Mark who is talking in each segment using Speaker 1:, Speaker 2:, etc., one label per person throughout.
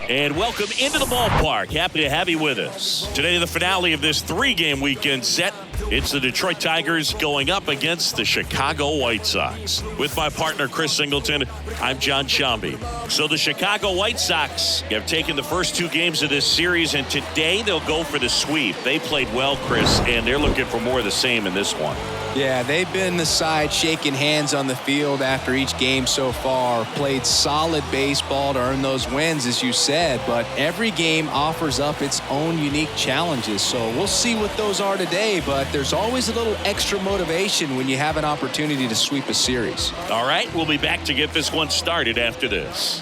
Speaker 1: And welcome into the ballpark. Happy to have you with us. Today, the finale of this 3-game weekend set. It's the Detroit Tigers going up against the Chicago White Sox. With my partner, Chris Singleton, I'm John Shambi. So the Chicago White Sox have taken the first 2 games of this series, and today they'll go for the sweep. They played well, Chris, and they're looking for more of the same in this one.
Speaker 2: Yeah, they've been the side shaking hands on the field after each game so far. Played solid baseball to earn those wins, as you said, but every game offers up its own unique challenges. So we'll see what those are today, but there's always a little extra motivation when you have an opportunity to sweep a series.
Speaker 1: All right, we'll be back to get this one started after this.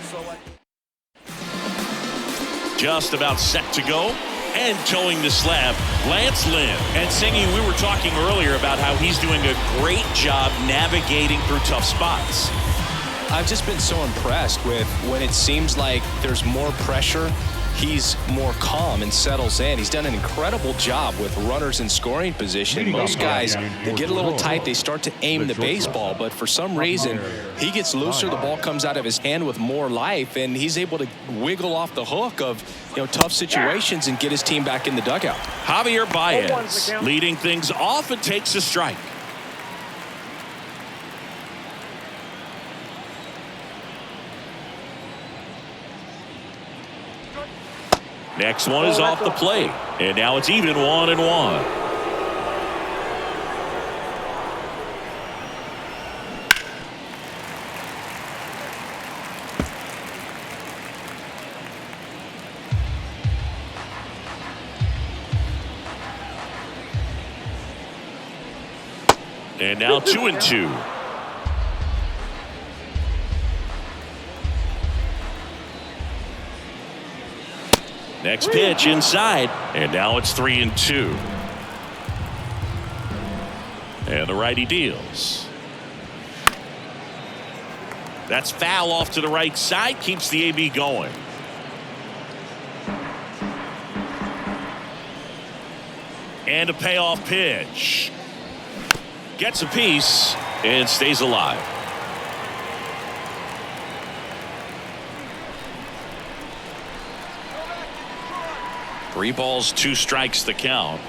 Speaker 1: Just about set to go. And towing the slab, Lance Lynn. And singing, we were talking earlier about how he's doing a great job navigating through tough spots.
Speaker 2: I've just been so impressed with when it seems like there's more pressure, he's more calm and settles in. He's done an incredible job with runners in scoring position. Most guys, they get a little tight, they start to aim the baseball, but for some reason, he gets looser, the ball comes out of his hand with more life, and he's able to wiggle off the hook of tough situations and get his team back in the dugout.
Speaker 1: Javier Baez leading things off and takes a strike. Next one is off the plate, and now it's even 1-1. And now 2-2. Next pitch inside, and now it's 3-2. And the righty deals. That's foul off to the right side, keeps the AB going. And a payoff pitch. Gets a piece and stays alive. Three balls, 2 strikes the count.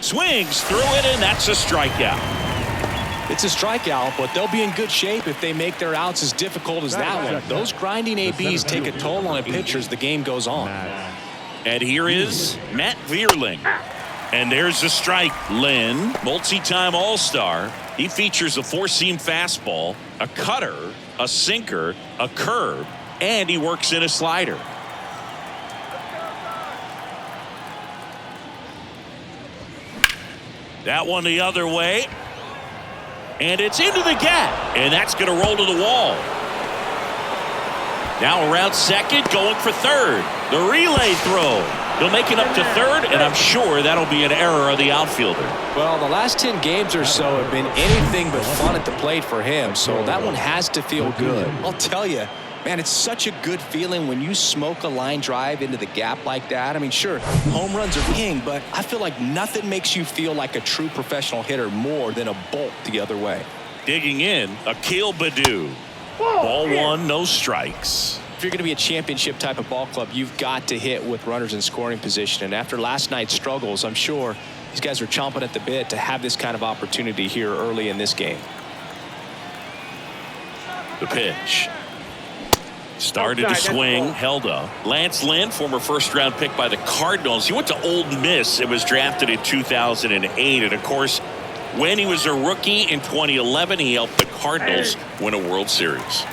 Speaker 1: Swings through it, and that's a strikeout.
Speaker 2: It's a strikeout, but they'll be in good shape if they make their outs as difficult as that one. Those grinding ABs take a toll on a pitcher as the game goes on.
Speaker 1: And here is Matt Vierling. And there's the strike. Lynn, multi-time All-Star. He features a 4-seam fastball, a cutter, a sinker, a curve, and he works in a slider. That one the other way. And it's into the gap. And that's going to roll to the wall. Now around second, going for third. The relay throw. He'll make it up to third, and I'm sure that'll be an error of the outfielder.
Speaker 2: Well, the last 10 games or so have been anything but fun at the plate for him, so that one has to feel good. I'll tell you, man, it's such a good feeling when you smoke a line drive into the gap like that. I mean, sure, home runs are king, but I feel like nothing makes you feel like a true professional hitter more than a bolt the other way.
Speaker 1: Digging in, Akil Baddoo. Ball 1, no strikes.
Speaker 2: If you're going to be a championship type of ball club, you've got to hit with runners in scoring position. And after last night's struggles, I'm sure these guys are chomping at the bit to have this kind of opportunity here early in this game.
Speaker 1: The pitch. Started to swing, held up. Lance Lynn, former first-round pick by the Cardinals. He went to Ole Miss and was drafted in 2008. And, of course, when he was a rookie in 2011, he helped the Cardinals win a World Series.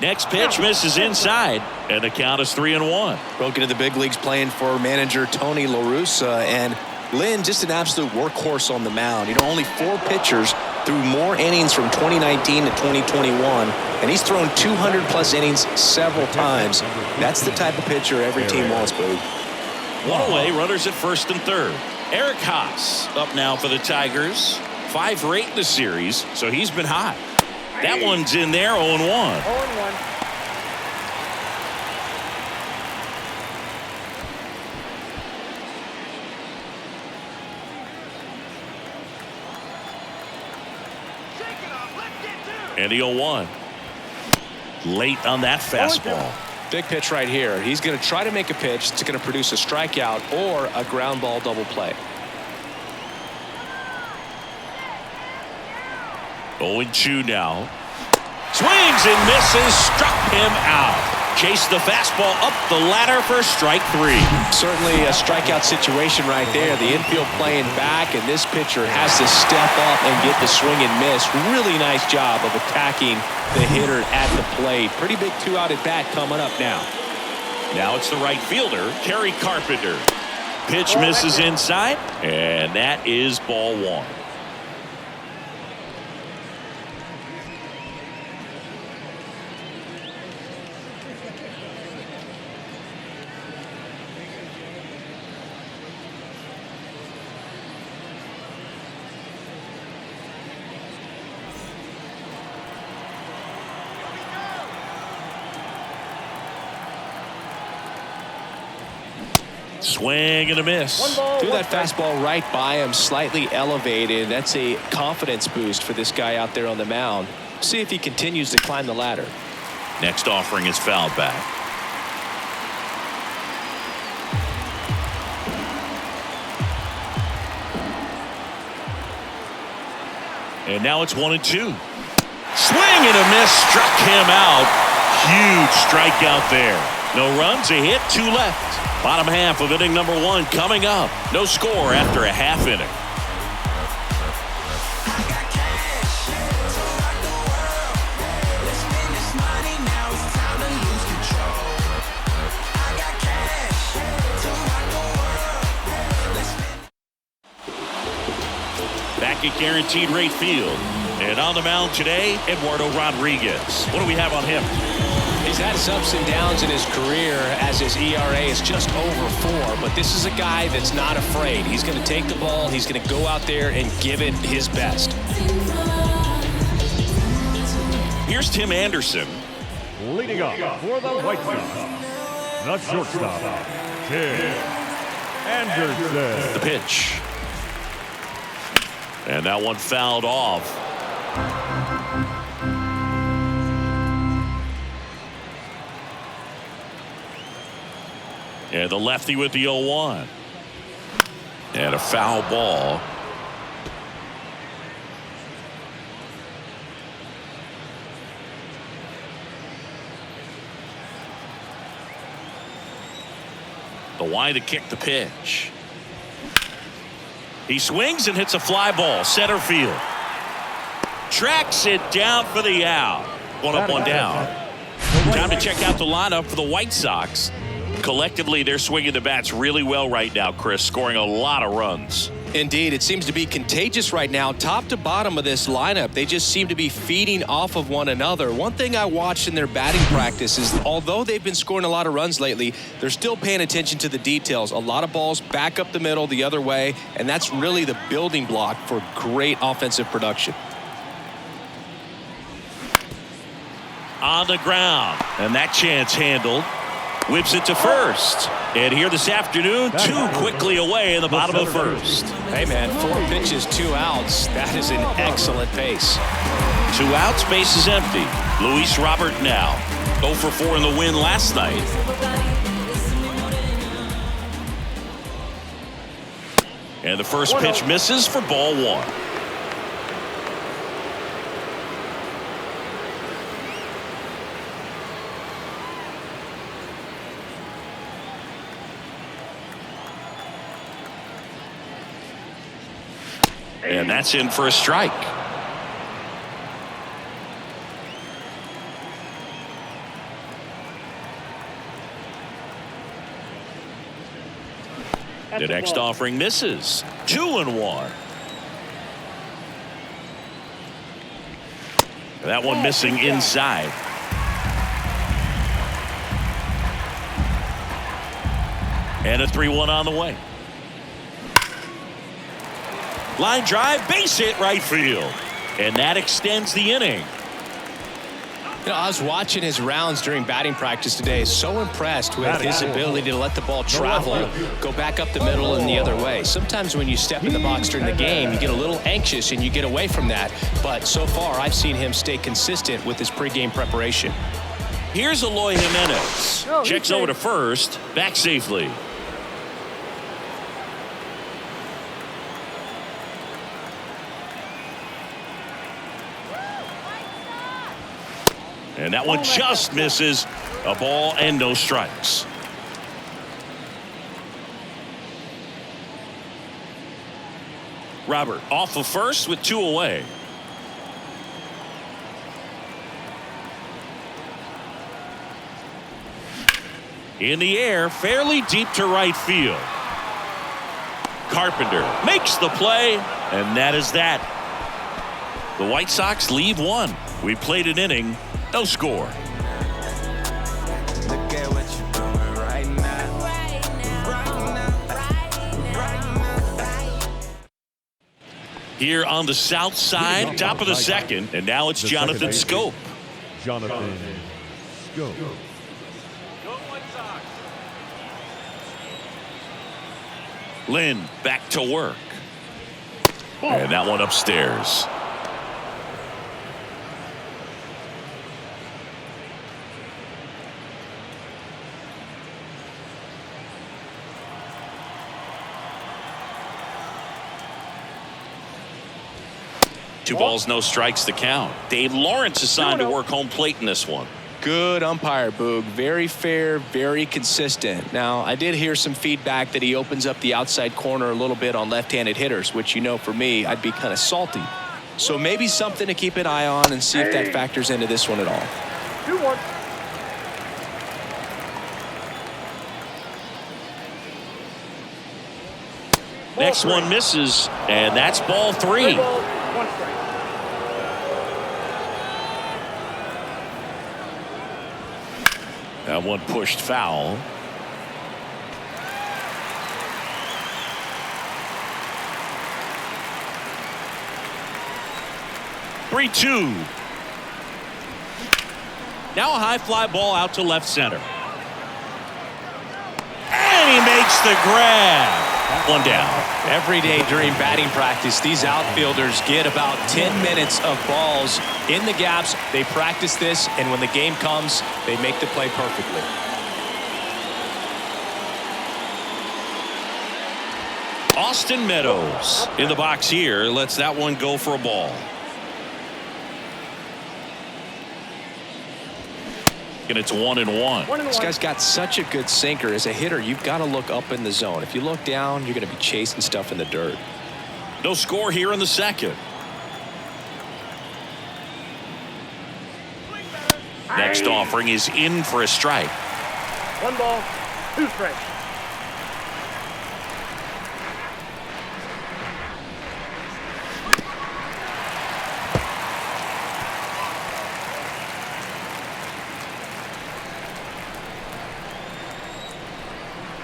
Speaker 1: Next pitch misses inside, and the count is 3-1.
Speaker 2: Broke into the big leagues playing for manager Tony La Russa, and Lynn just an absolute workhorse on the mound. Only 4 pitchers threw more innings from 2019 to 2021, and he's thrown 200-plus innings several times. That's the type of pitcher every team wants, Boo.
Speaker 1: One away, runners at first and third. Eric Haas up now for the Tigers. 5 for 8 in the series, so he's been hot. That one's in there, 0-1.
Speaker 3: 0-1.
Speaker 1: And the 0-1. Late on that fastball.
Speaker 2: Big pitch right here. He's going to try to make a pitch that's going to produce a strikeout or a ground ball double play.
Speaker 1: 0-2 now. Swings and misses. Struck him out. Chased the fastball up the ladder for strike 3.
Speaker 2: Certainly a strikeout situation right there. The infield playing back, and this pitcher has to step up and get the swing and miss. Really nice job of attacking the hitter at the plate. Pretty big 2-out at bat coming up now.
Speaker 1: Now it's the right fielder, Kerry Carpenter. Pitch misses inside, and that is ball 1. Swing and a miss.
Speaker 2: Threw that fastball right by him, slightly elevated. That's a confidence boost for this guy out there on the mound. See if he continues to climb the ladder.
Speaker 1: Next offering is fouled back. And now it's 1-2. Swing and a miss. Struck him out. Huge strikeout there. No runs, a hit, 2 left. Bottom half of inning number 1 coming up. No score after a half inning. Back at Guaranteed Rate Field. And on the mound today, Eduardo Rodriguez. What do we have on him?
Speaker 2: He's had his ups and downs in his career as his ERA is just over 4, but this is a guy that's not afraid. He's going to take the ball, he's going to go out there and give it his best.
Speaker 1: Here's Tim Anderson.
Speaker 3: Leading up for the White Sox, the shortstop, Tim Anderson.
Speaker 1: The pitch. And that one fouled off. And the lefty with the 0-1. And a foul ball. The wide to kick the pitch. He swings and hits a fly ball. Center field. Tracks it down for the out. 1 up, 1 down. Time to check out the lineup for the White Sox. Collectively, they're swinging the bats really well right now, Chris, scoring a lot of runs.
Speaker 2: Indeed, it seems to be contagious right now. Top to bottom of this lineup, they just seem to be feeding off of one another. One thing I watched in their batting practice is although they've been scoring a lot of runs lately, they're still paying attention to the details. A lot of balls back up the middle the other way, and that's really the building block for great offensive production.
Speaker 1: On the ground, and that chance handled. Whips it to first. And here this afternoon, 2 quickly away in the bottom of the first.
Speaker 2: Hey, man, 4 pitches, 2 outs. That is an excellent pace.
Speaker 1: 2 outs, base is empty. Luis Robert now. 0 for 4 in the win last night. And the first pitch misses for ball 1. And that's in for a strike. The next offering misses. 2-1. That one missing inside. And a 3-1 on the way. Line drive, base hit right field. And that extends the inning.
Speaker 2: You know, I was watching his rounds during batting practice today. So impressed with his ability to let the ball travel, go back up the middle and the other way. Sometimes when you step in the box during the game, you get a little anxious and you get away from that. But so far, I've seen him stay consistent with his pregame preparation.
Speaker 1: Here's Eloy Jimenez. Checks over to first, back safely. And that one just misses. A ball and no strikes. Robert off of first with 2 away. In the air, fairly deep to right field. Carpenter makes the play, and that is that. The White Sox leave 1. We played an inning, no score.
Speaker 4: Look at what you're doing right now.
Speaker 1: Here on the south side, top of the second, and now it's Jonathan Scope.
Speaker 3: Jonathan Scope.
Speaker 1: Lynn back to work. And that one upstairs. Two balls, no strikes to count. Dave Lawrence assigned to work home plate in this one.
Speaker 2: Good umpire, Boog. Very fair, very consistent. Now, I did hear some feedback that he opens up the outside corner a little bit on left-handed hitters, which, you know, for me, I'd be kind of salty. So maybe something to keep an eye on and see if that factors into this one at all.
Speaker 5: 2-1.
Speaker 1: Next one misses, and that's ball 3.
Speaker 5: Ball, 1 strike.
Speaker 1: That one pushed foul. Three-two. Now a high fly ball out to left center. And he makes the grab. One down.
Speaker 2: Every day during batting practice, these outfielders get about 10 minutes of balls in the gaps. They practice this, and when the game comes, they make the play perfectly.
Speaker 1: Austin Meadows in the box here. Lets that one go for a ball. And it's 1-1.
Speaker 2: This guy's got such a good sinker. As a hitter, you've got to look up in the zone. If you look down, you're going to be chasing stuff in the dirt.
Speaker 1: No score here in the second. Next offering is in for a strike.
Speaker 5: 1 ball, 2 strikes.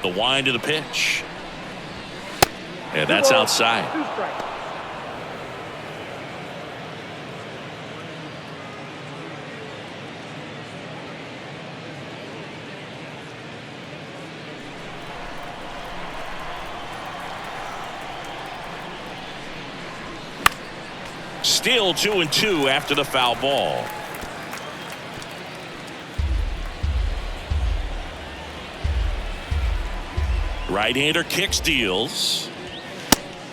Speaker 1: The wind of the pitch. And that's outside.
Speaker 5: 2 strikes.
Speaker 1: Still 2-2 after the foul ball. Right-hander kicks, deals.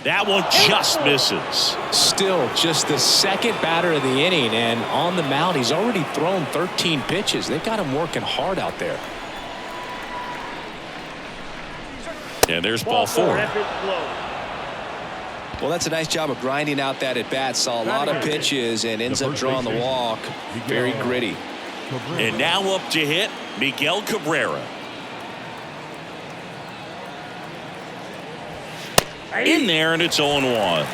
Speaker 1: That one just misses.
Speaker 2: Still just the second batter of the inning, and on the mound, he's already thrown 13 pitches. They've got him working hard out there.
Speaker 1: And there's ball 4.
Speaker 2: Well, that's a nice job of grinding out that at bat. Saw a lot of pitches and ends up drawing the walk. Very gritty.
Speaker 1: And now up to hit, Miguel Cabrera. In there, and it's 0-1.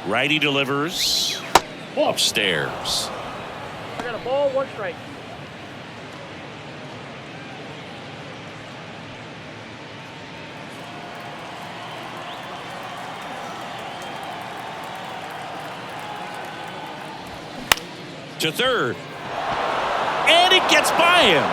Speaker 1: Righty delivers upstairs.
Speaker 5: I got a ball, 1 strike.
Speaker 1: to third. And it gets by him.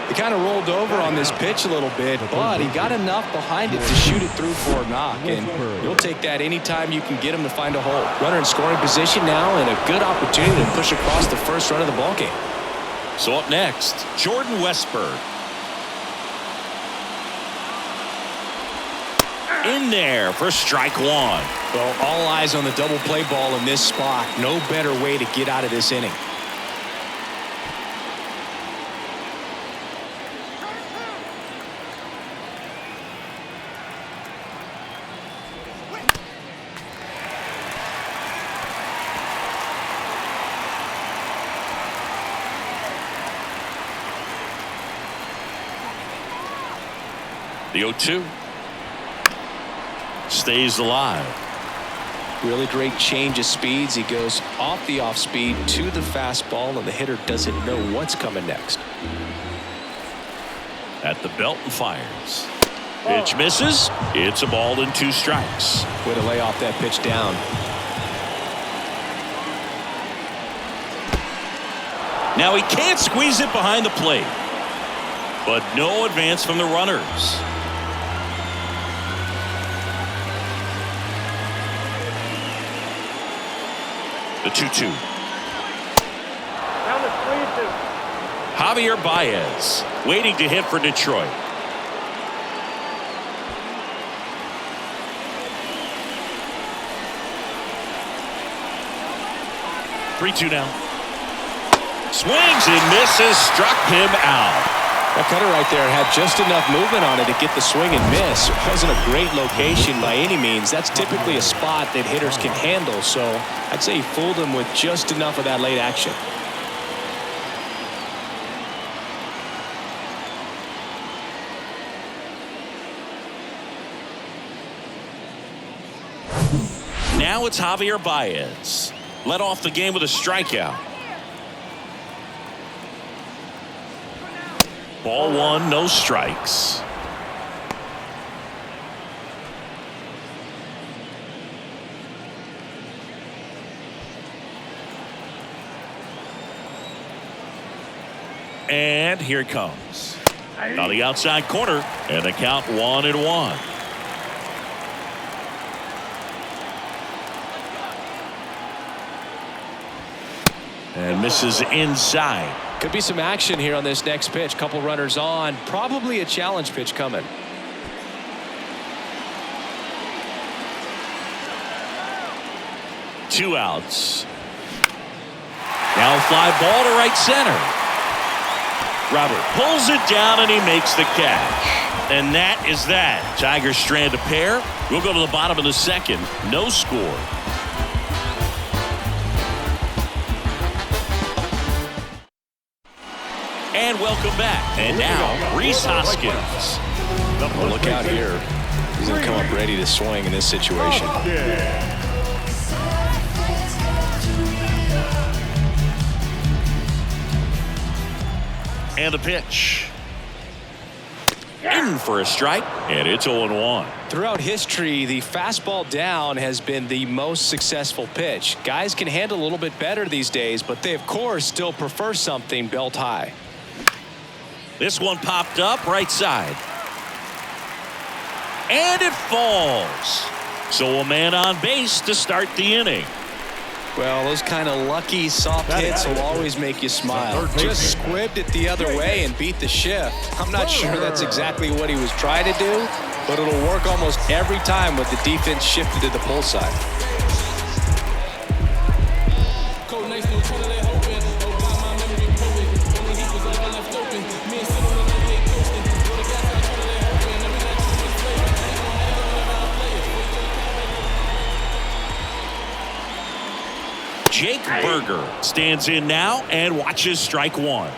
Speaker 2: He kind of rolled over on this pitch a little bit, but he got enough behind it to shoot it through for a knock. And you'll take that anytime you can get him to find a hole. Runner in scoring position now, and a good opportunity to push across the first run of the ballgame.
Speaker 1: So up next, Jordan Westberg. In there for strike one.
Speaker 2: Well, all eyes on the double play ball in this spot. No better way to get out of this inning.
Speaker 1: The 0-2 stays alive.
Speaker 2: Really great change of speeds. He goes off the off speed to the fastball, and the hitter doesn't know what's coming next.
Speaker 1: At the belt and fires. Pitch misses. It's a ball and 2 strikes.
Speaker 2: Way to lay off that pitch down.
Speaker 1: Now he can't squeeze it behind the plate, but no advance from the runners. The 2-2.
Speaker 5: Down to 3-2.
Speaker 1: Javier Baez waiting to hit for Detroit. Three-two now. Swings and misses, struck him out.
Speaker 2: That cutter right there had just enough movement on it to get the swing and miss. It wasn't a great location by any means. That's typically a spot that hitters can handle, so I'd say he fooled him with just enough of that late action.
Speaker 1: Now it's Javier Baez. Led off the game with a strikeout. Ball one, no strikes. And here it comes. On the outside corner, and the count 1-1. And misses inside.
Speaker 2: Could be some action here on this next pitch. Couple runners on. Probably a challenge pitch coming.
Speaker 1: Two outs. Now fly ball to right center. Robert pulls it down and he makes the catch. And that is that. Tigers strand a pair. We'll go to the bottom of the second. No score. And welcome back. And now, Rhys Hoskins.
Speaker 2: Well, look out here. He's going to come up ready to swing in this situation.
Speaker 1: And the pitch. In for a strike, and it's 0-1.
Speaker 2: Throughout history, the fastball down has been the most successful pitch. Guys can handle a little bit better these days, but they, of course, still prefer something belt high.
Speaker 1: This one popped up right side. And it falls. So a man on base to start the inning.
Speaker 2: Well, those kind of lucky soft hits will always make you smile. Just squibbed it the other way and beat the shift. I'm not sure that's exactly what he was trying to do, but it'll work almost every time with the defense shifted to the pull side.
Speaker 1: Jake Berger stands in now and watches strike one.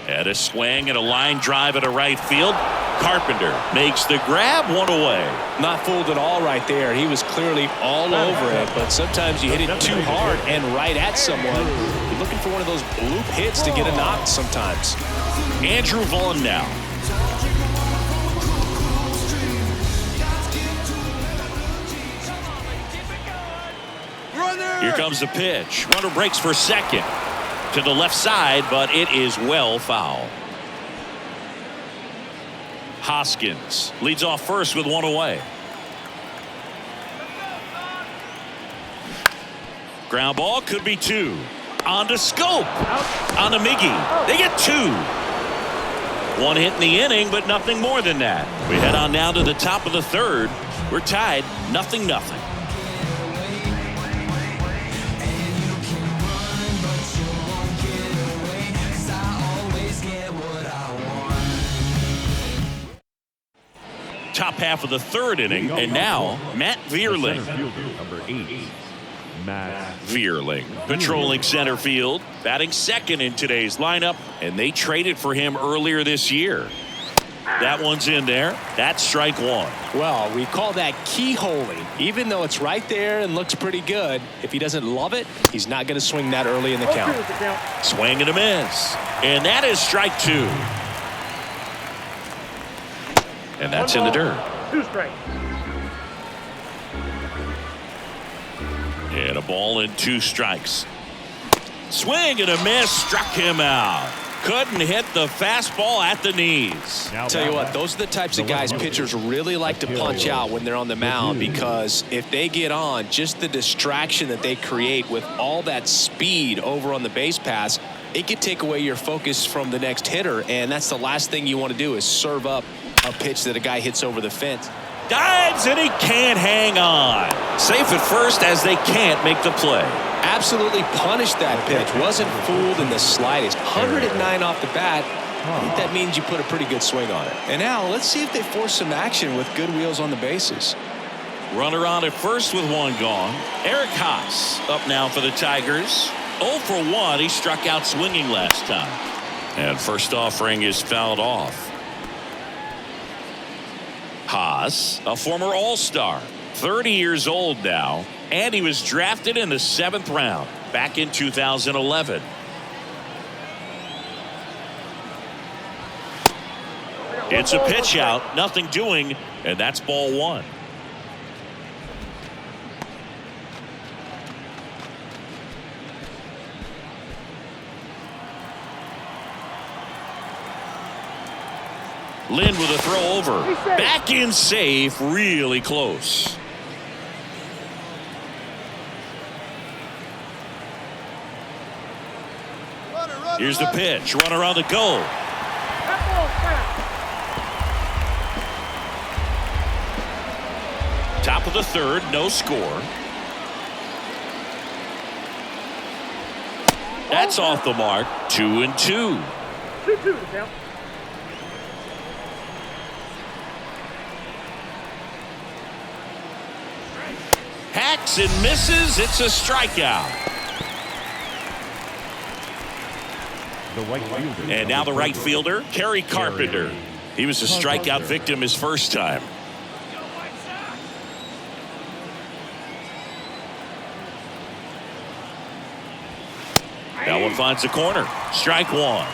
Speaker 1: And a swing and a line drive at a right field. Carpenter makes the grab, one away.
Speaker 2: Not fooled at all right there. He was clearly all over it, but sometimes you hit it too hard and right at someone. You're looking for one of those bloop hits to get a knock sometimes.
Speaker 1: Andrew Vaughn now. Here comes the pitch. Runner breaks for second. To the left side, but it is well foul. Hoskins leads off first with one away. Ground ball could be two. On to Scope. On to Miggy. They get two. One hit in the inning, but nothing more than that. We head on now to the top of the third. We're tied 0-0. Top half of the third inning, and now Matt Vierling.
Speaker 3: Number 8, Matt
Speaker 1: Vierling patrolling center field, batting second in today's lineup, and they traded for him earlier this year. That one's in there. That's strike one.
Speaker 2: Well, we call that keyholing. Even though it's right there and looks pretty good, if he doesn't love it, he's not going to swing that early in the count.
Speaker 1: Swing and a miss. And that is strike two. And that's in the dirt.
Speaker 5: 2 strikes.
Speaker 1: And a ball and 2 strikes. Swing and a miss. Struck him out. Couldn't hit the fastball at the knees.
Speaker 2: I'll tell you what, those are the types of guys pitchers really like to punch out when they're on the mound, because if they get on, just the distraction that they create with all that speed over on the base pass, it could take away your focus from the next hitter, and that's the last thing you want to do is serve up a pitch that a guy hits over the fence.
Speaker 1: Dives and he can't hang on. Safe at first as they can't make the play.
Speaker 2: Absolutely punished that pitch. Wasn't fooled in the slightest. 109 off the bat. I think that means you put a pretty good swing on it. And now let's see if they force some action with good wheels on the bases.
Speaker 1: Runner on at first with one gone. Eric Haas up now for the Tigers. 0 for 1. He struck out swinging last time. And first offering is fouled off. Haas, a former All-Star, 30 years old now, and he was drafted in the 7th round back in 2011. It's a pitch out, nothing doing, and that's ball one. Lynn with a throw over. Back in safe, really close. Here's the pitch. Runner on the go. Top of the third, no score. That's off the mark. 2-2.
Speaker 5: 2-2 to count.
Speaker 1: Hacks and misses. It's a strikeout. And now the right fielder, Kerry Carpenter. He was a strikeout victim his first time. That one finds the corner. Strike one.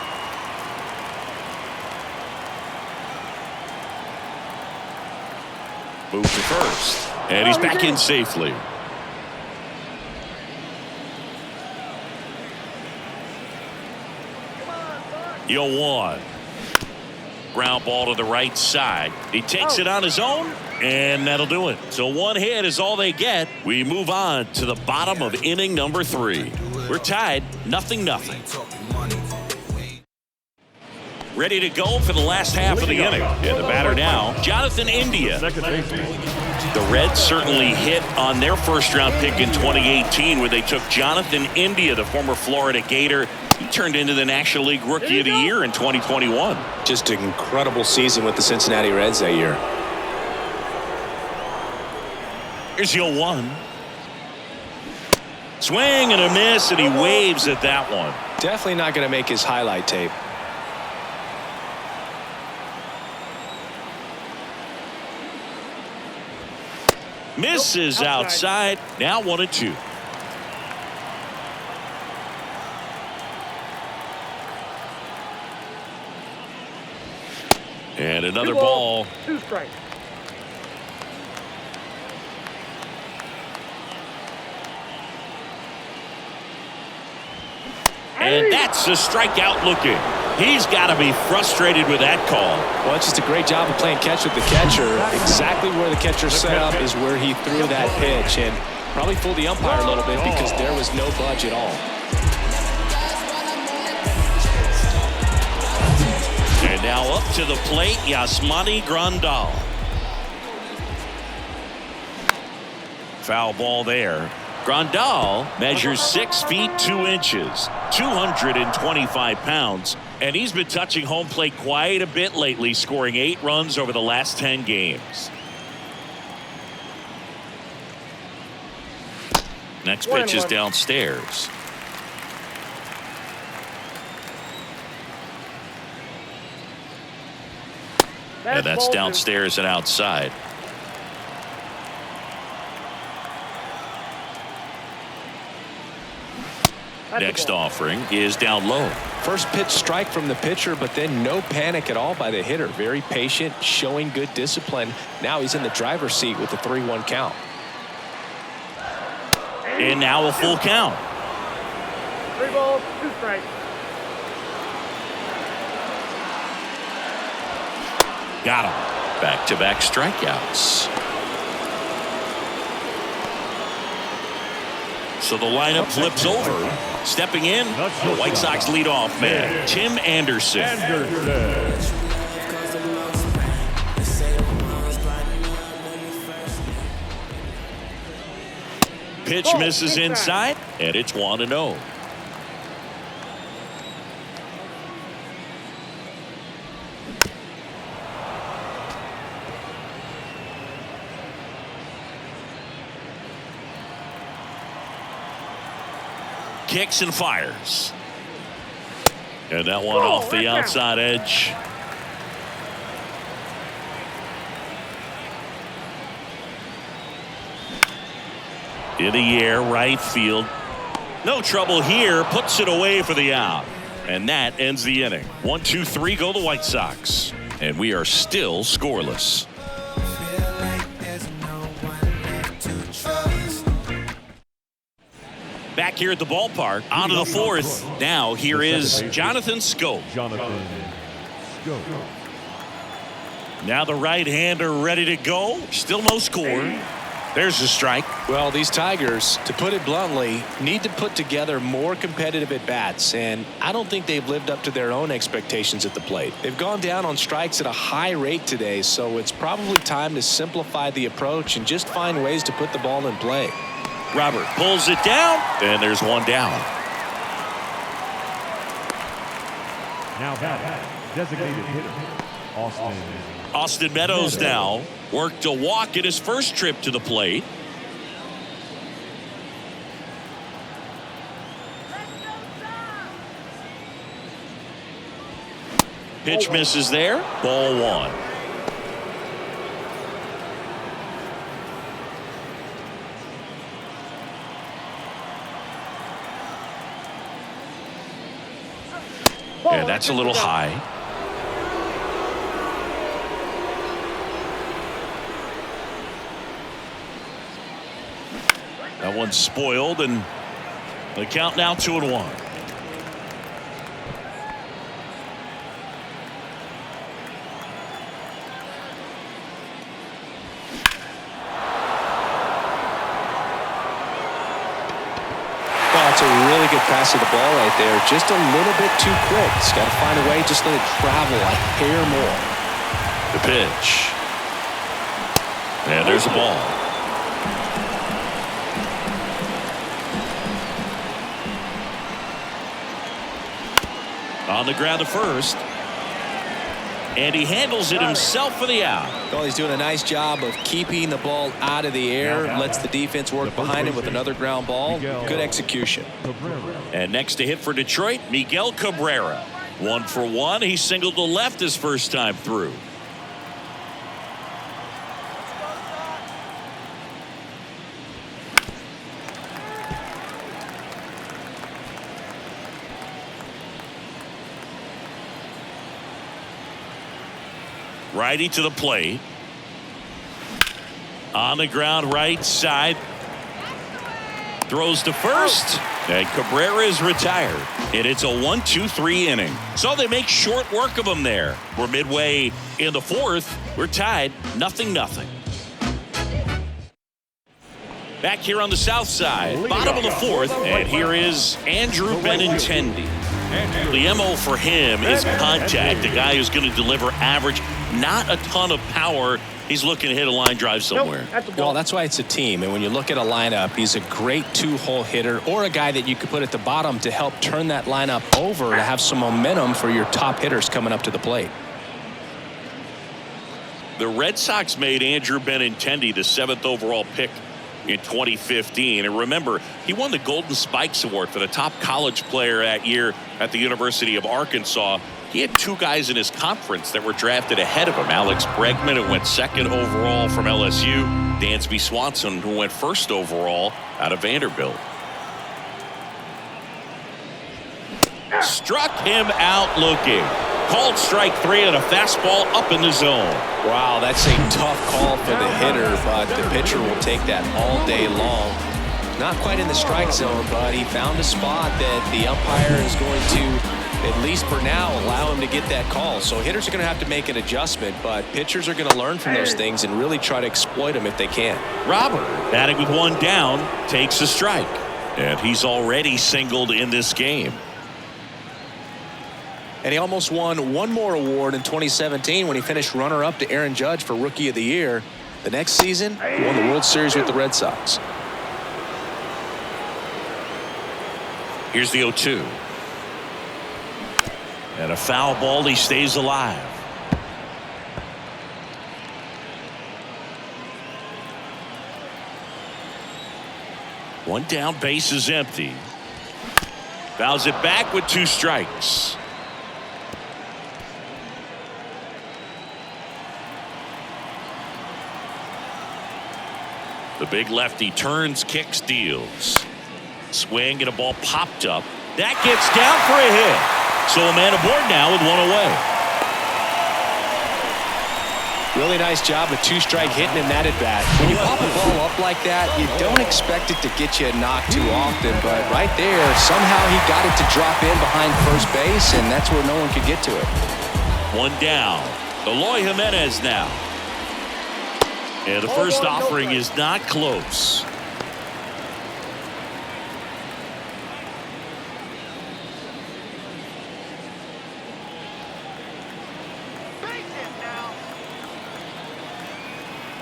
Speaker 1: Move to first. And he's back in safely. Yo one. Ground ball to the right side. He takes it on his own, and that'll do it. So one hit is all they get. We move on to the bottom of inning number 3. We're tied 0-0. Ready to go for the last half of the inning. And the batter now, Jonathan India. The Reds certainly hit on their first-round pick in 2018 where they took Jonathan India, the former Florida Gator. He turned into the National League Rookie of the Year in 2021.
Speaker 2: Just an incredible season with the Cincinnati Reds that year.
Speaker 1: Here's 0-1. Swing and a miss, and he waves at that one.
Speaker 2: Definitely not going to make his highlight tape.
Speaker 1: Misses outside. Now 1-2. And another ball.
Speaker 5: 2 strikes.
Speaker 1: And that's a strikeout looking. He's got to be frustrated with that call.
Speaker 2: Well, it's just a great job of playing catch with the catcher. Exactly where the catcher set up is where he threw that pitch. And probably fooled the umpire a little bit because there was no budge at all.
Speaker 1: And now up to the plate, Yasmani Grandal. Foul ball there. Grandal measures 6 feet 2 inches, 225 pounds, and he's been touching home plate quite a bit lately, scoring 8 runs over the last 10 games. Next pitch is downstairs. And that's downstairs and outside. Next offering is down low.
Speaker 2: First pitch strike from the pitcher, but then no panic at all by the hitter. Very patient, showing good discipline. Now he's in the driver's seat with the 3-1 count.
Speaker 1: And now a full count.
Speaker 5: 3 balls, 2 strikes.
Speaker 1: Got him. Back-to-back strikeouts. So the lineup flips over. Stepping in, the White Sox leadoff man, Tim Anderson. Pitch misses inside, and it's 1-0. Kicks and fires. And that one off the outside edge. In the air, right field. No trouble here. Puts it away for the out. And that ends the inning. 1-2-3 go the White Sox. And we are still scoreless. Back here at the ballpark, on to the 4th. Now here is Jonathan Schoop. Now the right-hander ready to go. Still no score. There's the strike.
Speaker 2: Well, these Tigers, to put it bluntly, need to put together more competitive at-bats, and I don't think they've lived up to their own expectations at the plate. They've gone down on strikes at a high rate today, so it's probably time to simplify the approach and just find ways to put the ball in play.
Speaker 1: Robert pulls it down, and there's one down.
Speaker 3: Now batting, designated hitter,
Speaker 1: Austin Meadows now worked a walk in his first trip to the plate. Pitch misses there. Ball 1. And that's a little high. That one's spoiled, and the count now 2-1.
Speaker 2: It's a really good pass of the ball right there. Just a little bit too quick. It's got to find a way. Just let it travel a hair more.
Speaker 1: The pitch. And there's a ball. On the ground to first. And he handles it himself for the out.
Speaker 2: Well, he's doing a nice job of keeping the ball out of the air. Lets the defense work behind him with another ground ball. Good execution.
Speaker 1: And next to hit for Detroit, Miguel Cabrera. 1 for 1. He singled to left his first time through. Righty to the plate. On the ground right side. Throws to first. And Cabrera is retired, and it's a 1-2-3 inning. So they make short work of him there. We're midway in the fourth. We're tied, 0-0. Back here on the south side, bottom of the fourth, and here is Andrew Benintendi. The MO for him is contact, a guy who's going to deliver average, not a ton of power. He's looking to hit a line drive somewhere.
Speaker 2: Well, that's why it's a team. And when you look at a lineup, he's a great two-hole hitter or a guy that you could put at the bottom to help turn that lineup over to have some momentum for your top hitters coming up to the plate.
Speaker 1: The Red Sox made Andrew Benintendi the 7th overall pick in 2015. And remember, he won the Golden Spikes Award for the top college player that year at the University of Arkansas. He had two guys in his conference that were drafted ahead of him. Alex Bregman, who went 2nd overall from LSU. Dansby Swanson, who went 1st overall out of Vanderbilt. Struck him out looking. Called strike 3 and a fastball up in the zone.
Speaker 2: Wow, that's a tough call for the hitter, but the pitcher will take that all day long. Not quite in the strike zone, but he found a spot that the umpire is going to, at least for now, allow him to get that call. So hitters are going to have to make an adjustment, but pitchers are going to learn from those things and really try to exploit them if they can.
Speaker 1: Robert, batting with one down, takes a strike. And he's already singled in this game.
Speaker 2: And he almost won one more award in 2017 when he finished runner-up to Aaron Judge for Rookie of the Year. The next season, he won the World Series with the Red Sox.
Speaker 1: Here's the 0-2. And a foul ball. He stays alive. One down, base is empty. Fouls it back with 2 strikes. The big lefty turns, kicks, deals. Swing and a ball popped up. That gets down for a hit. So a man aboard now with one away.
Speaker 2: Really nice job with 2-strike hitting in that at bat. When you pop a ball up like that, you don't expect it to get you a knock too often, but right there, somehow he got it to drop in behind first base, and that's where no one could get to it.
Speaker 1: One down. Eloy Jimenez now. And the first offering is not close.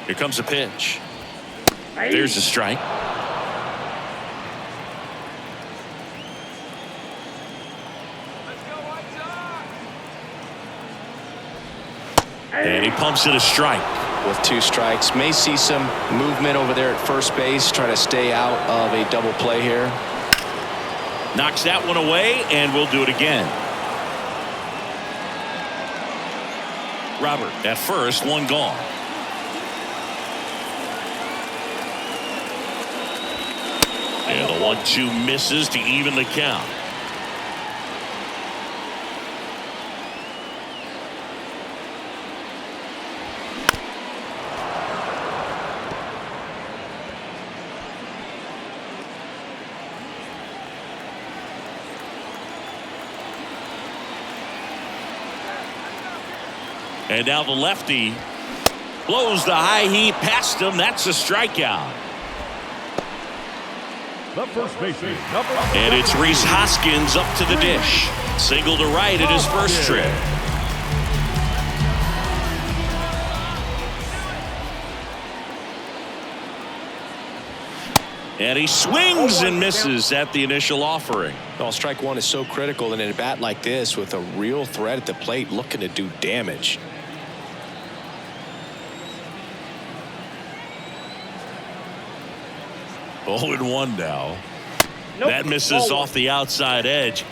Speaker 1: Here comes a pitch. There's a strike. And he pumps it a strike.
Speaker 2: With 2 strikes, may see some movement over there at first base, try to stay out of a double play here.
Speaker 1: Knocks that one away, and we'll do it again. Robert at first, one gone. And the 1-2 misses to even the count. And now the lefty blows the high heat past him. That's a strikeout.
Speaker 3: The first baseman,
Speaker 1: and it's Rhys Hoskins up to the dish. Single to right at his first trip. And he swings and misses at the initial offering.
Speaker 2: Well, strike 1 is so critical in a bat like this with a real threat at the plate looking to do damage.
Speaker 1: Oh, and 1 now. Nope. That misses off the outside edge.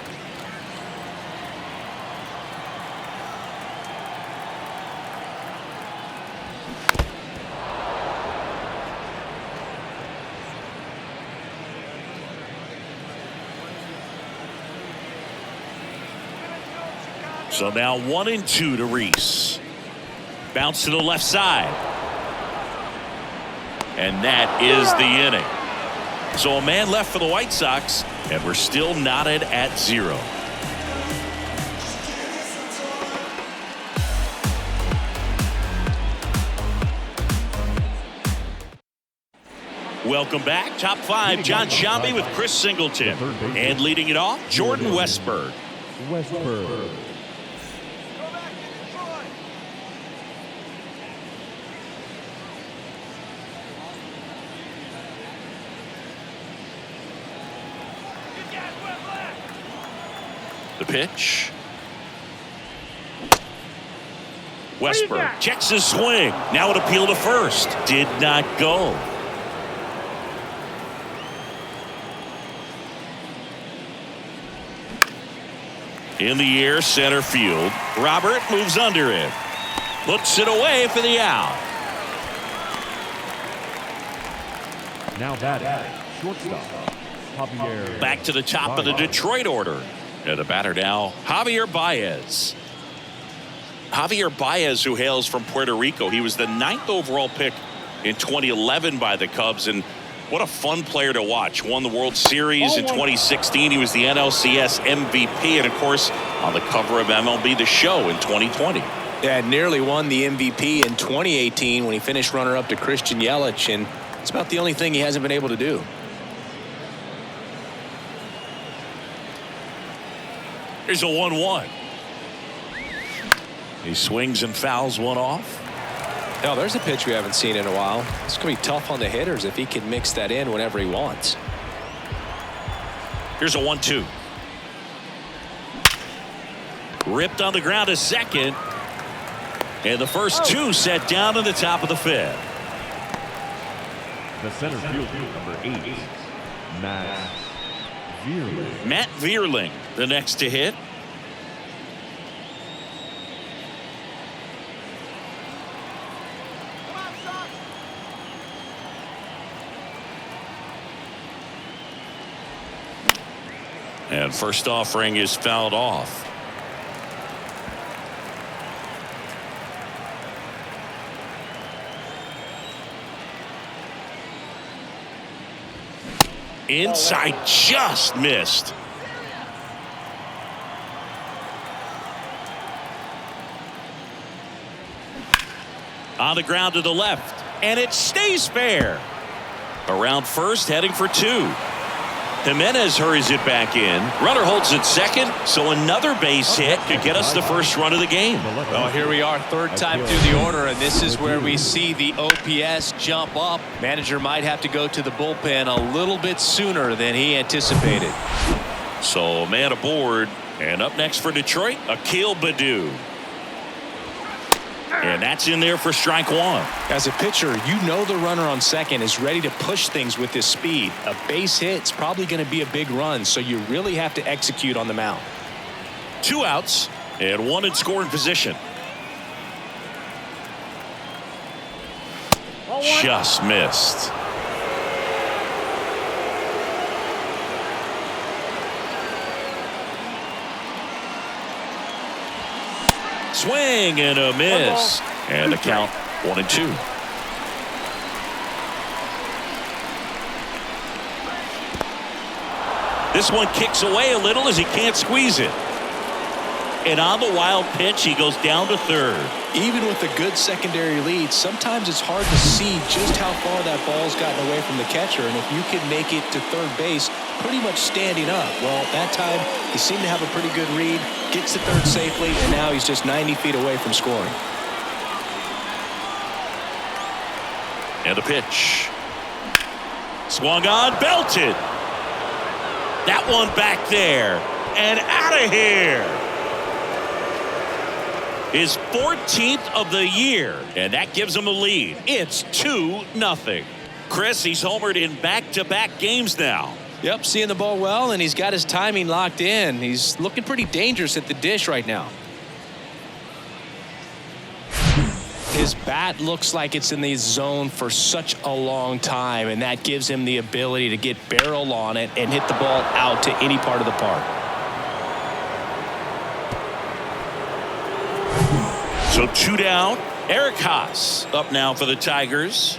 Speaker 1: So now 1-2 to Rhys. Bounce to the left side. And that is the inning. So a man left for the White Sox, and we're still knotted at 0. Welcome back. Top 5, John Shambi with Chris Singleton. And leading it off, Jordan Westberg. The pitch. Westberg checks his swing. Now an appeal to first. Did not go. In the air, center field. Robert moves under it. Puts it away for the out.
Speaker 3: Now batting, shortstop, Javier.
Speaker 1: Back to the top of the Detroit order. And the batter now, Javier Baez. Javier Baez, who hails from Puerto Rico. He was the 9th overall pick in 2011 by the Cubs. And what a fun player to watch. Won the World Series in 2016. He was the NLCS MVP. And, of course, on the cover of MLB The Show in 2020.
Speaker 2: Yeah, nearly won the MVP in 2018 when he finished runner-up to Christian Yelich. And it's about the only thing he hasn't been able to do.
Speaker 1: Here's a 1-1. He swings and fouls one off.
Speaker 2: Now, there's a pitch we haven't seen in a while. It's going to be tough on the hitters if he can mix that in whenever he wants.
Speaker 1: Here's a 1-2. Ripped on the ground to second. And the first two set down to the top of the 5th.
Speaker 3: The center fielder, number 8, Matt Vierling.
Speaker 1: Matt Vierling, the next to hit. And first offering is fouled off. Inside, just missed. On the ground to the left, and it stays fair. Around first, heading for 2. Jimenez hurries it back in. Runner holds it second, so another base hit could get us the first run of the game.
Speaker 2: Well, here we are, third time through the order, and this is where we see the OPS jump up. Manager might have to go to the bullpen a little bit sooner than he anticipated.
Speaker 1: So a man aboard, and up next for Detroit, Akil Baddoo. And that's in there for strike 1.
Speaker 2: As a pitcher, you know the runner on second is ready to push things with his speed. A base hit's probably going to be a big run, so you really have to execute on the mound.
Speaker 1: 2 outs and 1 in scoring position. Just missed. Swing and a miss. And the count 1-2. This one kicks away a little as he can't squeeze it. And on the wild pitch, he goes down to third.
Speaker 2: Even with a good secondary lead, sometimes it's hard to see just how far that ball's gotten away from the catcher. And if you can make it to third base pretty much standing up, well, that time he seemed to have a pretty good read, gets to third safely, and now he's just 90 feet away from scoring.
Speaker 1: And a pitch. Swung on, belted. That one back there and out of here. His 14th of the year, and that gives him a lead. It's 2-0. Chris, he's homered in back-to-back games now.
Speaker 2: Yep, seeing the ball well, and he's got his timing locked in. He's looking pretty dangerous at the dish right now. His bat looks like it's in the zone for such a long time, and that gives him the ability to get barrel on it and hit the ball out to any part of the park.
Speaker 1: So 2 down. Eric Haas up now for the Tigers.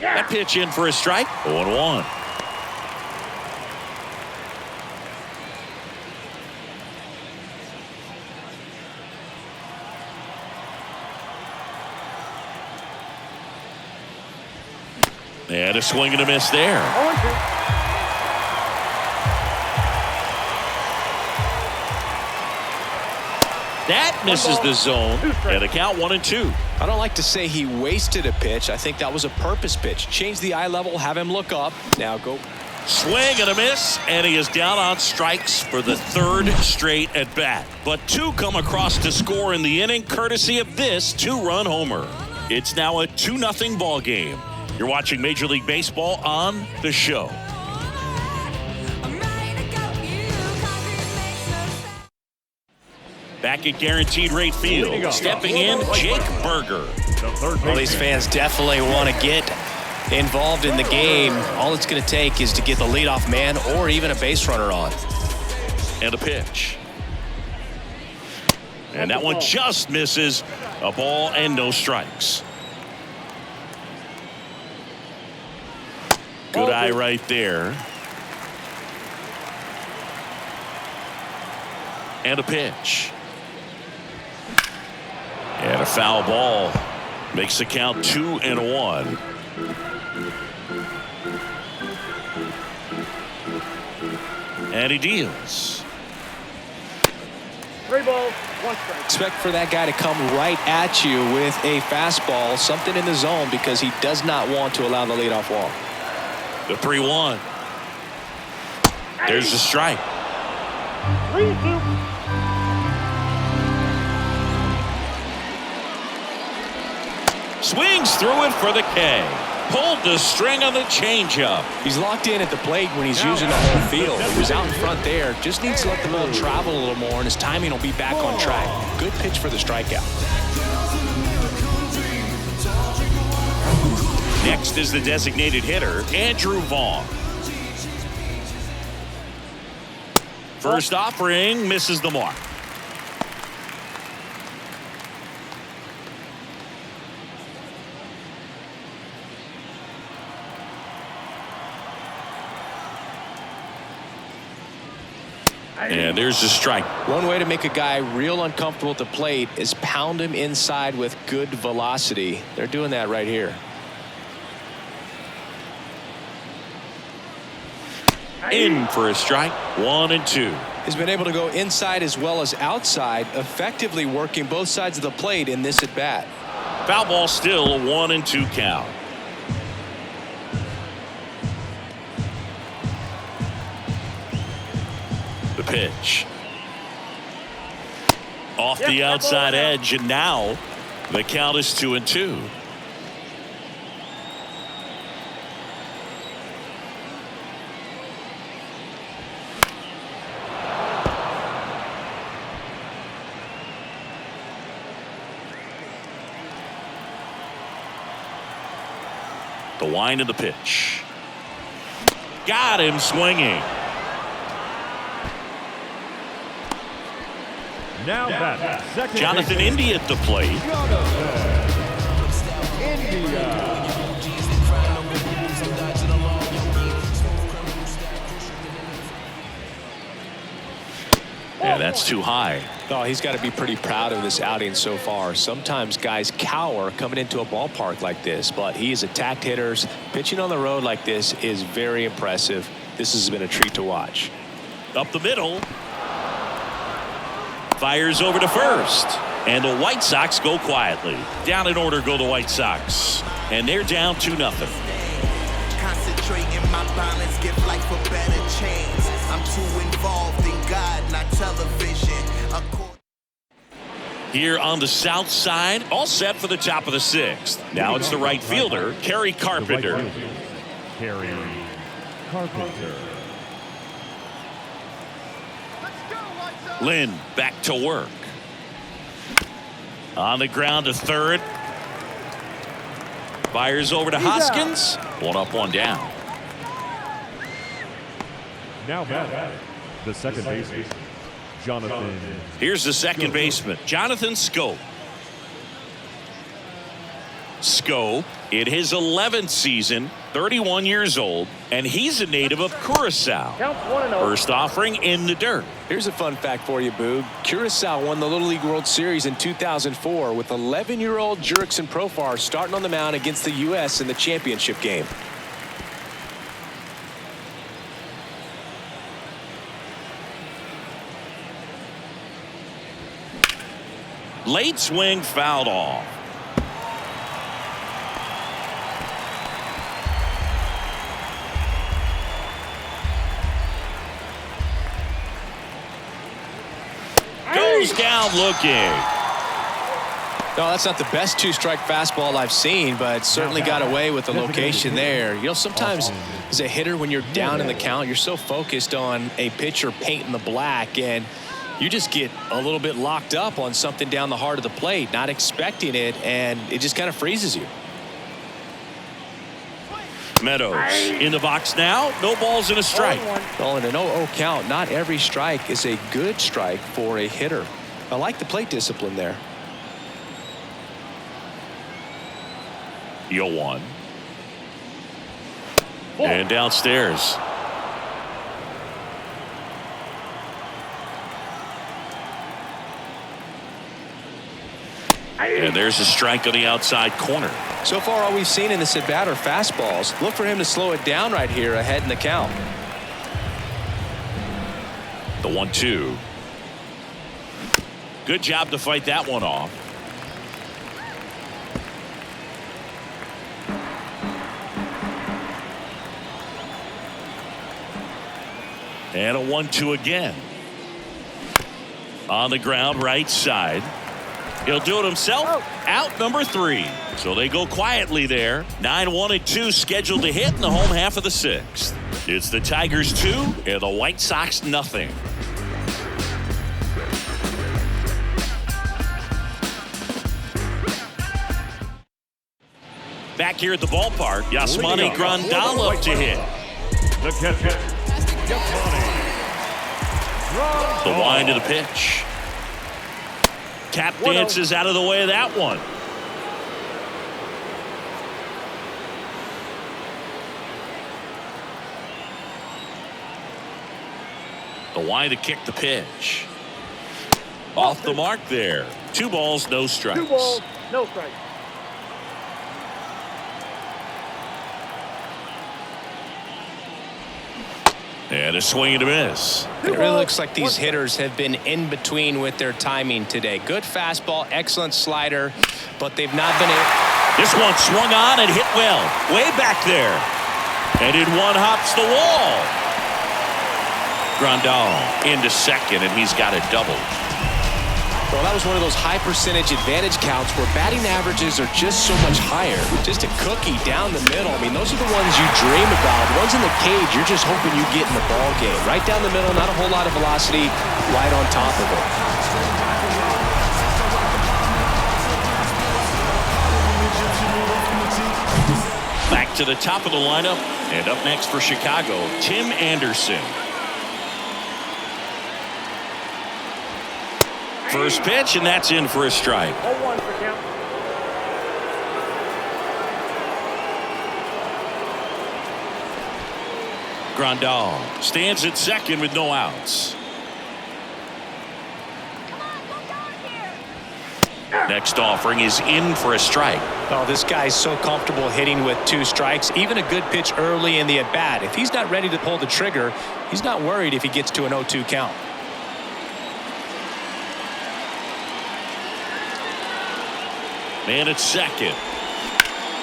Speaker 1: That pitch in for a strike. 0-1. And a swing and a miss there. That misses the zone. And a count 1-2.
Speaker 2: I don't like to say he wasted a pitch. I think that was a purpose pitch. Change the eye level, have him look up. Now go.
Speaker 1: Swing and a miss, and he is down on strikes for the third straight at bat. But two come across to score in the inning, courtesy of this two-run homer. It's now a 2-0 ball game. You're watching Major League Baseball on The Show. Back at Guaranteed Rate Field, stepping in, Jake Berger.
Speaker 2: Well, these fans definitely want to get involved in the game. All it's going to take is to get the leadoff man or even a base runner on.
Speaker 1: And a pitch. And that one just misses. A ball and no strikes. Good eye right there. And a pitch. And a foul ball. Makes the count 2-1. And he deals.
Speaker 5: 3 balls, 1 strike.
Speaker 2: Expect for that guy to come right at you with a fastball, something in the zone, because he does not want to allow the leadoff walk.
Speaker 1: The 3-1. There's the strike.
Speaker 5: 3-2.
Speaker 1: Swings through it for the K. Pulled the string on the changeup.
Speaker 2: He's locked in at the plate when he's using the whole field. He was out in front there. Just needs to let the ball travel a little more, and his timing will be back on track. Good pitch for the strikeout.
Speaker 1: Next is the designated hitter, Andrew Vaughn. First offering misses the mark. And there's the strike.
Speaker 2: One way to make a guy real uncomfortable at the plate is pound him inside with good velocity. They're doing that right here.
Speaker 1: In for a strike. 1-2.
Speaker 2: He's been able to go inside as well as outside, effectively working both sides of the plate in this at bat.
Speaker 1: Foul ball, still a 1-2 count. The pitch. Off the outside edge, and now the count is 2-2. The wind of the pitch. Got him swinging.
Speaker 3: Now that second
Speaker 1: Jonathan India at the plate.
Speaker 3: India.
Speaker 1: Yeah, that's too high.
Speaker 2: Oh, he's got to be pretty proud of this outing so far. Sometimes guys cower coming into a ballpark like this, but he has attacked hitters. Pitching on the road like this is very impressive. This has been a treat to watch.
Speaker 1: Up the middle. Fires over to first. And the White Sox go quietly. Down in order go the White Sox. And they're down 2-0.
Speaker 6: Concentrating my balance, give life a better chance. I'm too involved in God, not television.
Speaker 1: Here on the south side, all set for the top of the 6th. Now it's the right fielder, Kerry Carpenter.
Speaker 3: Kerry Carpenter.
Speaker 1: Lynn back to work. On the ground to third. Fires over to Hoskins. 1 up, 1 down.
Speaker 3: Now batting, the second baseman, Jonathan.
Speaker 1: Here's the second baseman, Jonathan Scope. Scope in his 11th season, 31 years old, and he's a native of Curacao.
Speaker 5: Count 1-0.
Speaker 1: First offering in the dirt.
Speaker 2: Here's a fun fact for you, Boog. Curacao won the Little League World Series in 2004 with 11-year-old Jurickson Profar starting on the mound against the U.S. in the championship game.
Speaker 1: Late swing fouled off. Goes down looking.
Speaker 2: No, that's not the best two-strike fastball I've seen, but certainly got away with the location there. You know, sometimes as a hitter, when you're down in the count, you're so focused on a pitcher painting the black, and you just get a little bit locked up on something down the heart of the plate, not expecting it, and it just kind of freezes you.
Speaker 1: Meadows in the box now. No balls and a strike.
Speaker 2: Well, in an 0-0 count, not every strike is a good strike for a hitter. I like the plate discipline there.
Speaker 1: 0-1. And downstairs. And there's a strike on the outside corner.
Speaker 2: So far, all we've seen in this at-bat are fastballs. Look for him to slow it down right here ahead in the count.
Speaker 1: The 1-2. Good job to fight that one off. And a 1-2 again. On the ground, right side. He'll do it himself. Out number 3. So they go quietly there. 9-1-2 scheduled to hit in the home half of the 6th. It's the Tigers 2 and the White Sox nothing. Back here at the ballpark, Yasmani Grandal up to hit.
Speaker 3: The catcher, Yasmani.
Speaker 1: The wind of the pitch. Tap dances out of the way of that one. The wind to kick the pitch. Off the mark there. 2 balls, no strikes.
Speaker 5: 2 balls, no strikes.
Speaker 1: And a swing and a miss.
Speaker 2: It really looks like these hitters have been in between with their timing today. Good fastball, excellent slider, but they've not been able.
Speaker 1: This one swung on and hit well. Way back there. And in one hops the wall. Grandal into second, and he's got a double.
Speaker 2: Well, that was one of those high percentage advantage counts where batting averages are just so much higher. Just a cookie down the middle. I mean, those are the ones you dream about. The ones in the cage, you're just hoping you get in the ball game. Right down the middle, not a whole lot of velocity, right on top of it.
Speaker 1: Back to the top of the lineup, and up next for Chicago, Tim Anderson. First pitch, and that's in for a strike.
Speaker 5: 0-1 for count.
Speaker 1: Grandal stands at second with no outs. Next offering is in for a strike.
Speaker 2: Oh, this guy's so comfortable hitting with 2 strikes. Even a good pitch early in the at-bat. If he's not ready to pull the trigger, he's not worried if he gets to an 0-2 count.
Speaker 1: Man at second.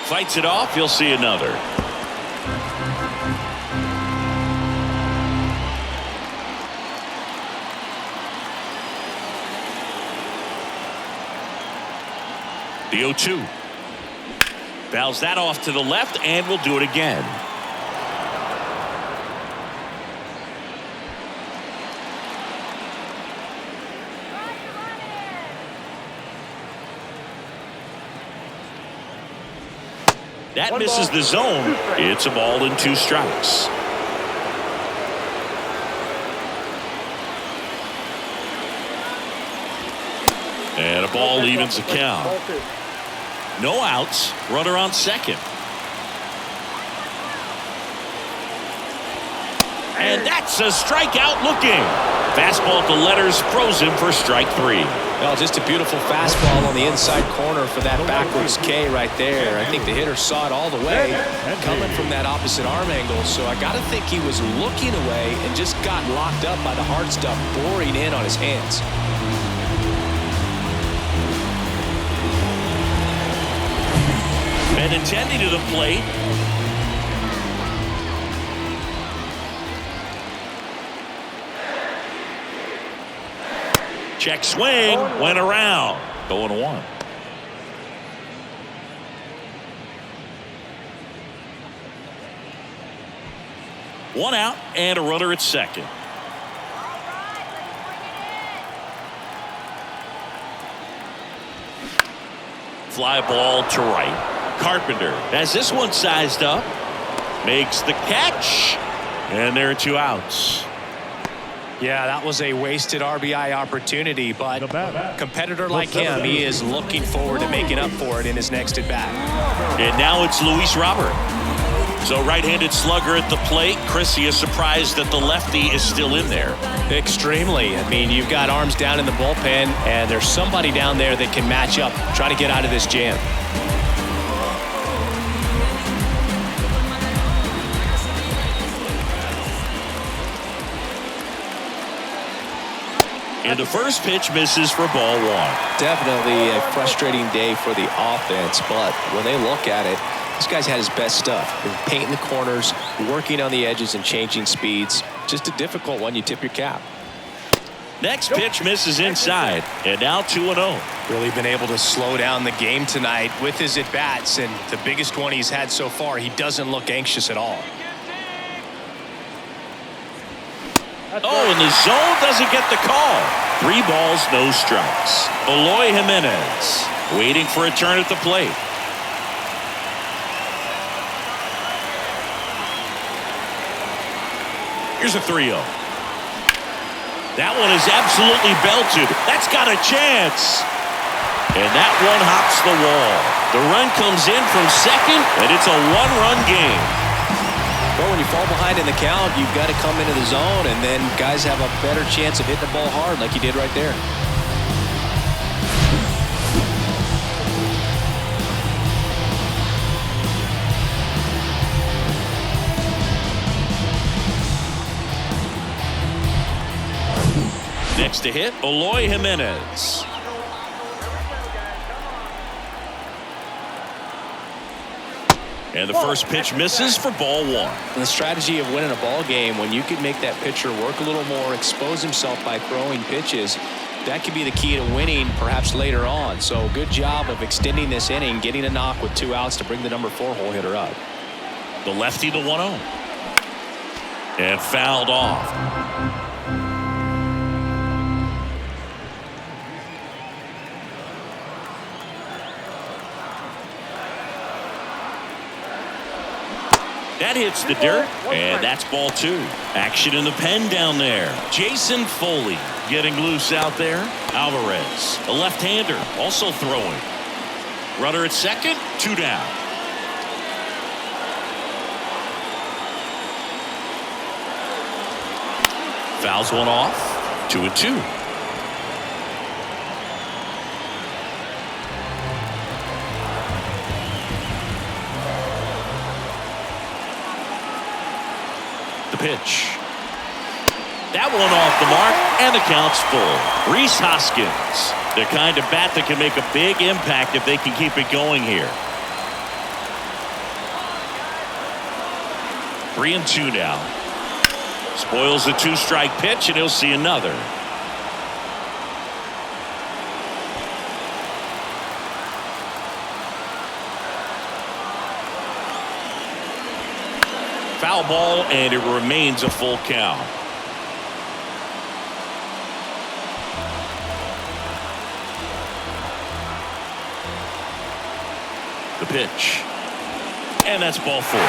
Speaker 1: Fights it off. He'll see another. The 0-2. Fouls that off to the left, and will do it again. That misses the zone. It's a ball and 2 strikes. And a ball evens the count. No outs. Runner on second. And that's a strikeout looking. Fastball to letters throws him for strike 3.
Speaker 2: Well, just a beautiful fastball on the inside corner for that backwards K right there. I think the hitter saw it all the way coming from that opposite arm angle. So I got to think he was looking away and just got locked up by the hard stuff boring in on his hands.
Speaker 1: Benintendi to the plate. Check swing, went around. 0-1. One out and a runner at second. Fly ball to right. Carpenter has this one sized up. Makes the catch. And there are 2 outs.
Speaker 2: Yeah, that was a wasted RBI opportunity, but a competitor like him, he is looking forward to making up for it in his next at-bat.
Speaker 1: And now it's Luis Robert. So right-handed slugger at the plate. Chris, he is surprised that the lefty is still in there.
Speaker 2: Extremely. I mean, you've got arms down in the bullpen, and there's somebody down there that can match up, try to get out of this jam.
Speaker 1: And the first pitch misses for ball 1.
Speaker 2: Definitely a frustrating day for the offense, but when they look at it, this guy's had his best stuff. He's painting the corners, working on the edges and changing speeds. Just a difficult one. You tip your cap.
Speaker 1: Next pitch misses inside, and now 2-0.
Speaker 2: Really been able to slow down the game tonight with his at-bats, and the biggest one he's had so far, he doesn't look anxious at all.
Speaker 1: Oh, and the zone doesn't get the call. 3 balls, no strikes. Eloy Jimenez waiting for a turn at the plate. Here's a 3-0. That one is absolutely belted. That's got a chance. And that one hops the wall. The run comes in from second, and it's a 1-run game.
Speaker 2: Well, when you fall behind in the count, you've got to come into the zone, and then guys have a better chance of hitting the ball hard like you did right there.
Speaker 1: Next to hit, Eloy Jimenez. And the first pitch misses for ball 1.
Speaker 2: The strategy of winning a ball game, when you can make that pitcher work a little more, expose himself by throwing pitches, that could be the key to winning perhaps later on. So good job of extending this inning, getting a knock with 2 outs to bring the number 4 hole hitter up.
Speaker 1: The lefty to 1-0. And fouled off. That hits the dirt, and that's ball 2. Action in the pen down there. Jason Foley getting loose out there. Alvarez, a left-hander, also throwing. Runner at second, 2 down. Fouls one off, 2-2. Pitch. That one off the mark, and the count's full. Rhys Hoskins, the kind of bat that can make a big impact if they can keep it going here. 3-2 now. Spoils the 2-strike pitch, and he'll see another. Foul ball, and it remains a full count. The pitch. And that's ball 4.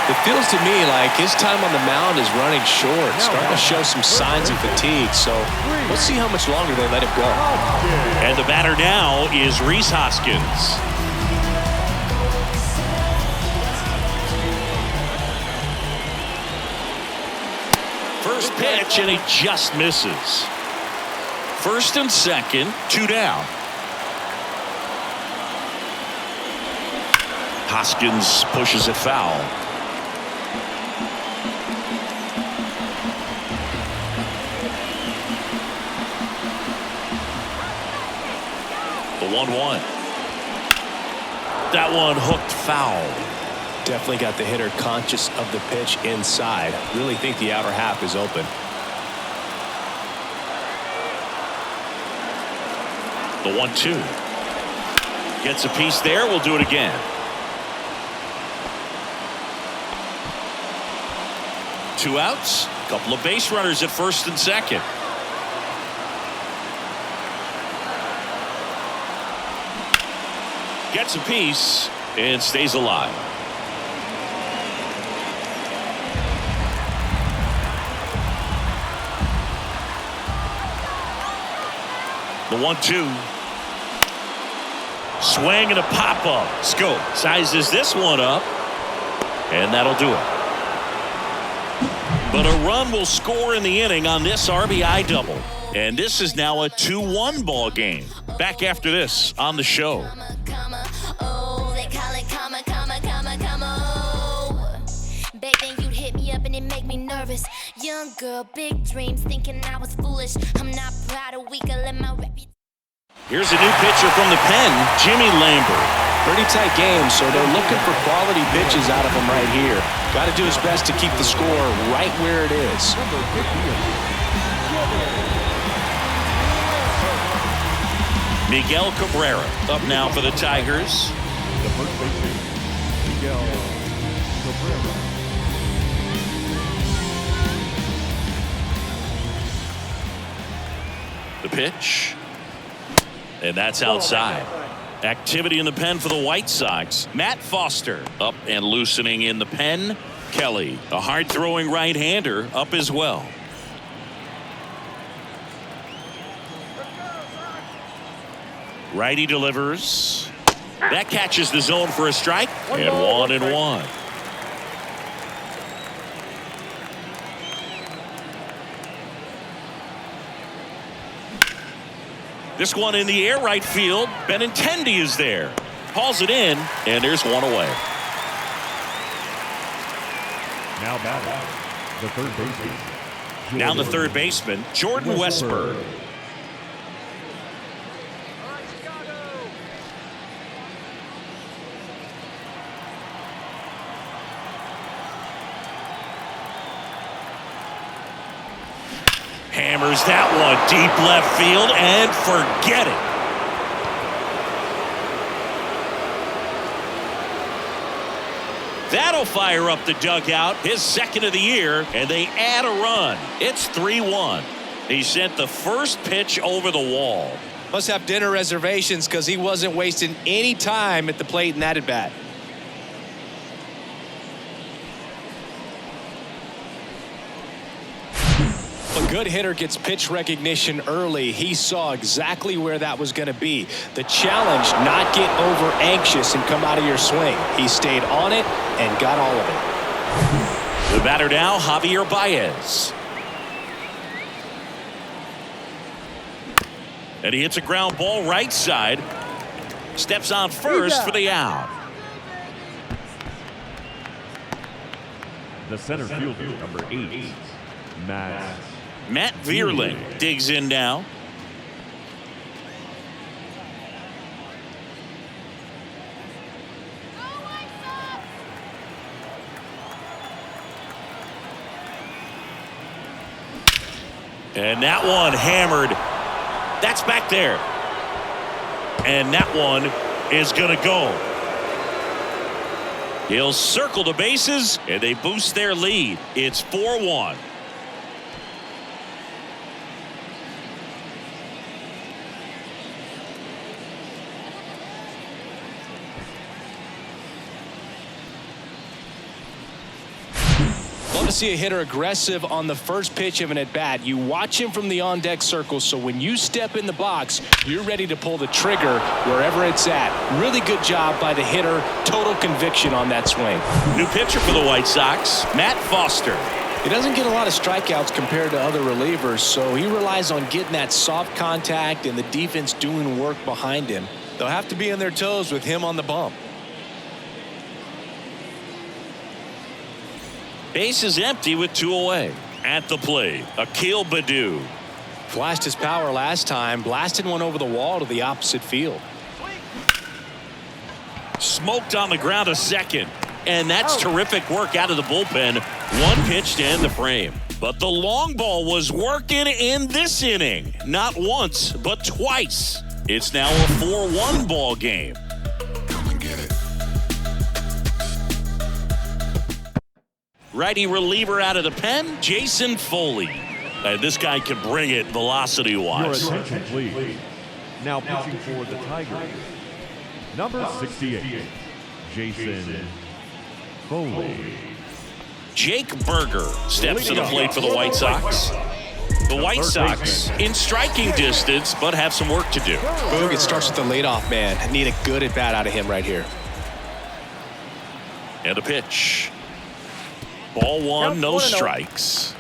Speaker 2: It feels to me like his time on the mound is running short, starting to show some signs of fatigue. So let's see how much longer they let him go.
Speaker 1: And the batter now is Rhys Hoskins. First pitch, and he just misses. First and second, 2 down. Hoskins pushes it foul. The 1-1. That one hooked foul.
Speaker 2: Definitely got the hitter conscious of the pitch inside. Really think the outer half is open.
Speaker 1: The 1-2. Gets a piece there. We'll do it again. Two outs. Couple of base runners at first and second. Gets a piece and stays alive. The 1-2. Swing and a pop-up. Scope sizes this one up, and that'll do it. But a run will score in the inning on this RBI double. And this is now a 2-1 ball game. Back after this on the show.
Speaker 7: Nervous, young girl, big dreams, thinking I was foolish. I'm not proud of weak, I let my reputation.
Speaker 1: Here's a new pitcher from the pen, Jimmy Lambert.
Speaker 2: Pretty tight game, so they're looking for quality pitches out of him right here. Got to do his best to keep the score right where it is.
Speaker 1: Miguel Cabrera up now for the Tigers.
Speaker 3: The first baseman, Miguel Cabrera.
Speaker 1: The pitch. And that's outside. Activity in the pen for the White Sox. Matt Foster up and loosening in the pen. Kelly, a hard-throwing right-hander, up as well. Righty delivers. That catches the zone for a strike. And 1-1. This one in the air right field. Benintendi is there. Hauls it in, and there's one away.
Speaker 3: Now batting, the third baseman.
Speaker 1: Down the third baseman, Jordan Westburg. Hammers that one deep left field and forget it. That'll fire up the dugout, his second of the year, and they add a run. It's 3-1. He sent the first pitch over the wall.
Speaker 2: Must have dinner reservations because he wasn't wasting any time at the plate in that at bat. A good hitter gets pitch recognition early. He saw exactly where that was going to be. The challenge, not get over anxious and come out of your swing. He stayed on it and got all of it.
Speaker 1: The batter now, Javier Baez. And he hits a ground ball right side. Steps on first for the out.
Speaker 3: The center fielder, number 8,
Speaker 1: Matt Vierling digs in now. And that one hammered. That's back there. And that one is going to go. He'll circle the bases, and they boost their lead. It's 4-1.
Speaker 2: to see a hitter aggressive on the first pitch of an at-bat. You watch him from the on-deck circle, so when you step in the box, you're ready to pull the trigger wherever it's at. Really good job by the hitter. Total conviction on that swing.
Speaker 1: New pitcher for the White Sox, Matt Foster.
Speaker 2: He doesn't get a lot of strikeouts compared to other relievers, so he relies on getting that soft contact and the defense doing work behind him. They'll have to be on their toes with him on the bump.
Speaker 1: Base is empty with 2 away. At the plate, Akil Baddoo.
Speaker 2: Flashed his power last time, blasted one over the wall to the opposite field.
Speaker 1: Smoked on the ground a second. And that's terrific work out of the bullpen. 1 pitch to end the frame. But the long ball was working in this inning. Not once, but twice. It's now a 4-1 ball game.
Speaker 6: Come and get it.
Speaker 1: Righty reliever out of the pen, Jason Foley. This guy can bring it
Speaker 3: Your
Speaker 1: velocity-wise.
Speaker 3: attention, please. Now pitching for the Tigers, number 68, Jason Foley.
Speaker 1: Jake Berger steps to the plate for the White Sox. The White Sox in striking distance, but have some work to do.
Speaker 2: Boog, it starts with the leadoff man. I need a good at-bat out of him right here.
Speaker 1: And a pitch. Ball 1, no strikes.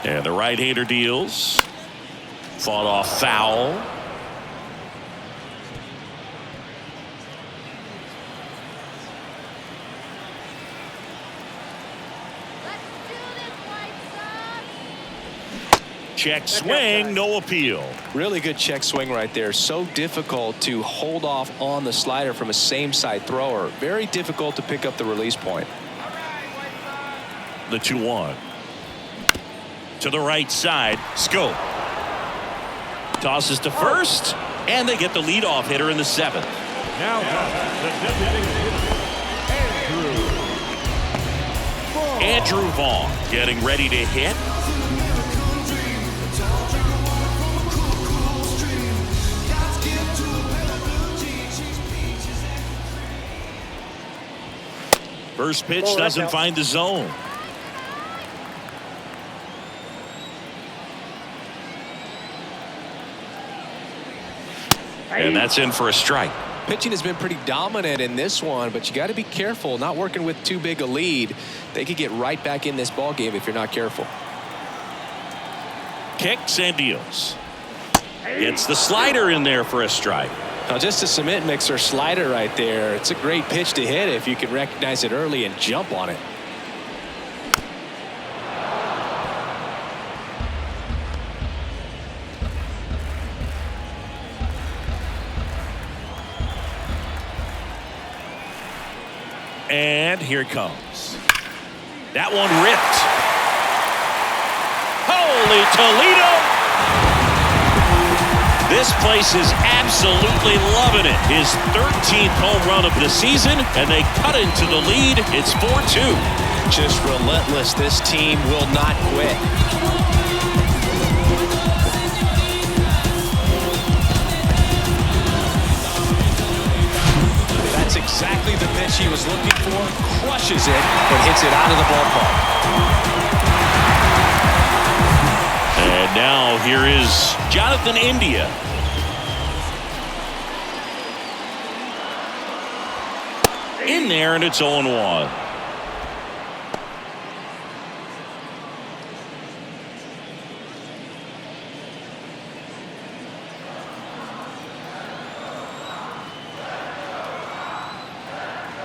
Speaker 1: And the right-hander deals. Fought off foul. Check swing, no appeal.
Speaker 2: Really good check swing right there. So difficult to hold off on the slider from a same-side thrower. Very difficult to pick up the release point.
Speaker 1: The 2-1. To the right side, Scope. Tosses to first, and they get the leadoff hitter in the 7th.
Speaker 3: Now the designated hitter,
Speaker 1: Andrew Vaughn getting ready to hit. First pitch doesn't find the zone. And that's in for a strike.
Speaker 2: Pitching has been pretty dominant in this one, but you got to be careful. Not working with too big a lead. They could get right back in this ball game if you're not careful.
Speaker 1: Kicks and deals. Gets the slider in there for a strike.
Speaker 2: Now just a cement mixer slider right there. It's a great pitch to hit if you can recognize it early and jump on it.
Speaker 1: And here it comes. That one ripped. Holy Toledo! This place is absolutely loving it. His 13th home run of the season, and they cut into the lead. It's 4-2.
Speaker 2: Just relentless. This team will not quit. That's exactly the pitch he was looking for. Crushes it and hits it out of the ballpark.
Speaker 1: And now here is Jonathan India. In there, and it's 0-1.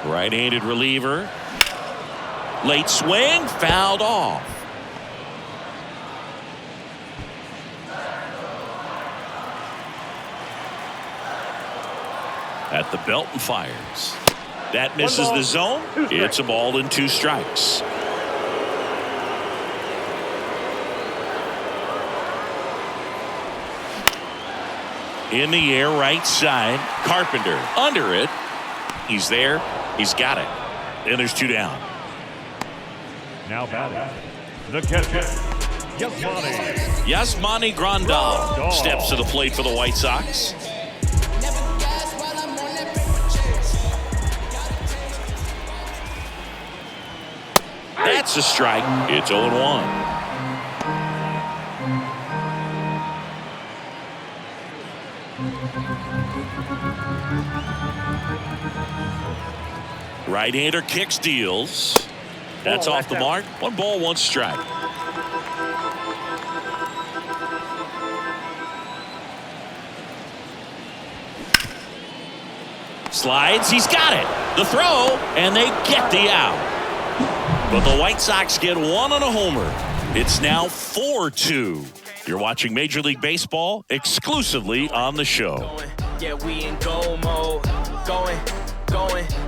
Speaker 1: Right-handed reliever. Late swing, fouled off. At the belt and fires. That misses the zone. It's a ball and 2 strikes. In the air, right side. Carpenter under it. He's there. He's got it. And there's 2 down.
Speaker 3: now batting, the catcher,
Speaker 1: Yasmani Grandal steps to the plate for the White Sox. That's a strike. It's 0-1. Right-hander kicks, deals. That's off the mark. 1 ball, 1 strike. Slides, he's got it. The throw, and they get the out. But the White Sox get 1 on a homer. It's now 4-2. You're watching Major League Baseball exclusively on the show.
Speaker 4: Yeah, we in go mode. Going.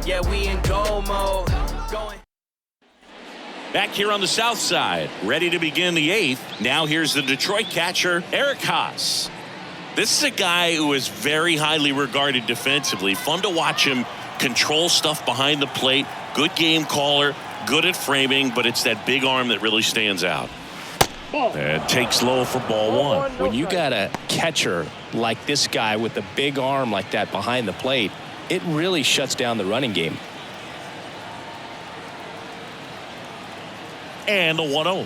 Speaker 4: Yeah, we in go mode. Going.
Speaker 1: Back here on the south side, ready to begin the 8th. Now here's the Detroit catcher, Eric Haas. This is a guy who is very highly regarded defensively. Fun to watch him control stuff behind the plate. Good game caller, good at framing, but it's that big arm that really stands out. And takes low for ball 1.
Speaker 2: When you got a catcher like this guy with a big arm like that behind the plate, it really shuts down the running game.
Speaker 1: And the 1-0.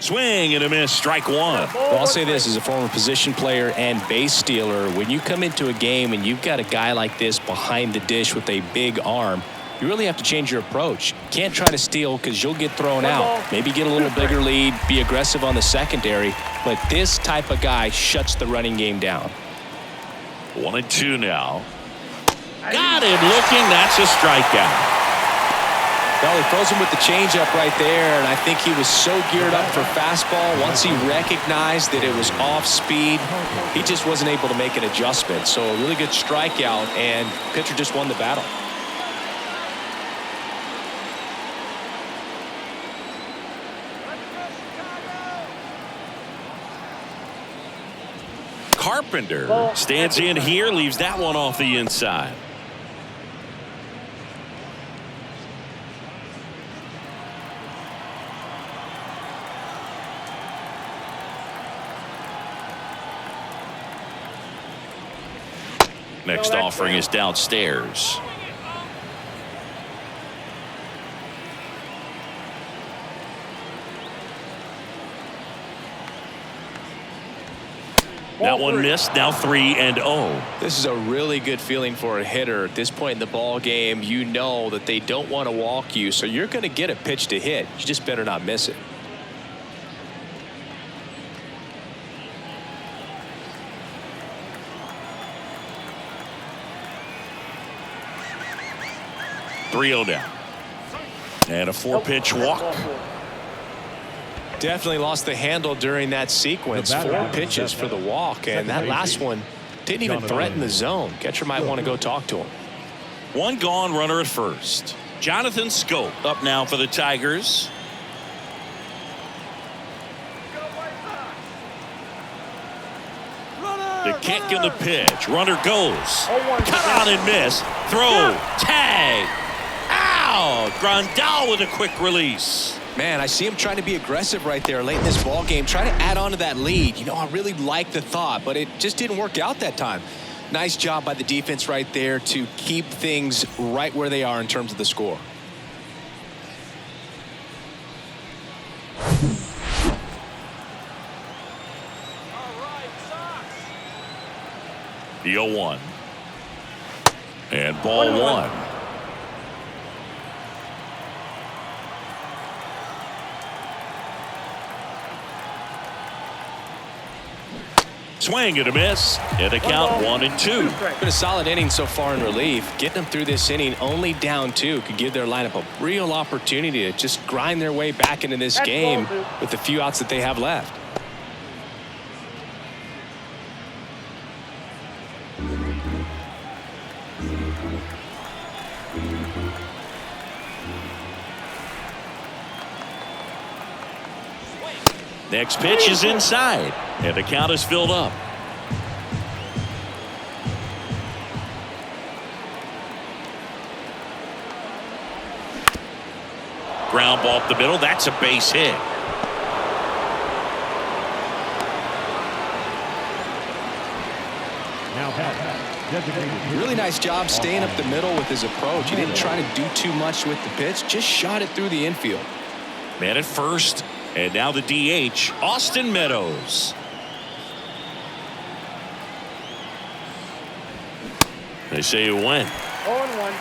Speaker 1: Swing and a miss, strike 1.
Speaker 2: Well, I'll say this as a former position player and base stealer, when you come into a game and you've got a guy like this behind the dish with a big arm, you really have to change your approach. Can't try to steal because you'll get thrown out. Maybe get a little bigger lead, be aggressive on the secondary, but this type of guy shuts the running game down.
Speaker 1: 1-2 now. Got him looking, that's a strikeout.
Speaker 2: Well, he throws him with the changeup right there, and I think he was so geared up for fastball. Once he recognized that it was off speed, he just wasn't able to make an adjustment. So a really good strikeout, and pitcher just won the battle.
Speaker 1: Carpenter stands in here, leaves that one off the inside. Next offering is downstairs. That one missed, now 3-0.
Speaker 2: This is a really good feeling for a hitter. At this point in the ball game, you know that they don't want to walk you, so you're going to get a pitch to hit. You just better not miss it.
Speaker 1: Three-0 down. And a 4-pitch walk.
Speaker 2: Definitely lost the handle during that sequence. 4 pitches for the walk, and that last one didn't even threaten the zone. Catcher might want to go talk to him.
Speaker 1: 1 gone, runner at first. Jonathan Scope up now for the Tigers. The kick and the pitch. Runner goes. Cut on and miss. Throw. Tag. Ow! Grandal with a quick release.
Speaker 2: Man, I see him trying to be aggressive right there late in this ball game, trying to add on to that lead. You know, I really like the thought, but it just didn't work out that time. Nice job by the defense right there to keep things right where they are in terms of the score.
Speaker 1: The 0-1. And ball 1. Swing and a miss. And a count 1-2.
Speaker 2: Been a solid inning so far in relief. Getting them through this inning only down 2 could give their lineup a real opportunity to just grind their way back into this game with the few outs that they have left.
Speaker 1: Next pitch is inside, and the count is filled up. Ground ball up the middle. That's a base hit.
Speaker 3: Now
Speaker 2: Really nice job staying up the middle with his approach. He didn't try to do too much with the pitch, just shot it through the infield.
Speaker 1: Man at first, and now the DH, Austin Meadows. They say you win.
Speaker 5: 0-1.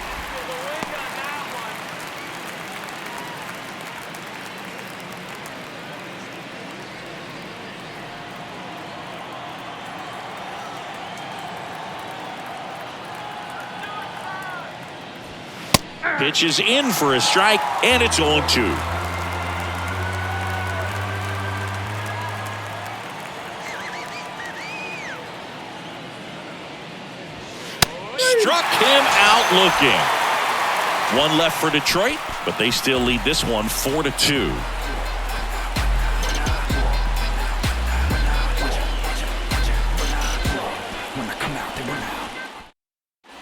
Speaker 1: Pitch is in for a strike, and it's 0-2. Struck him out looking. One left for Detroit, but they still lead this one 4-2.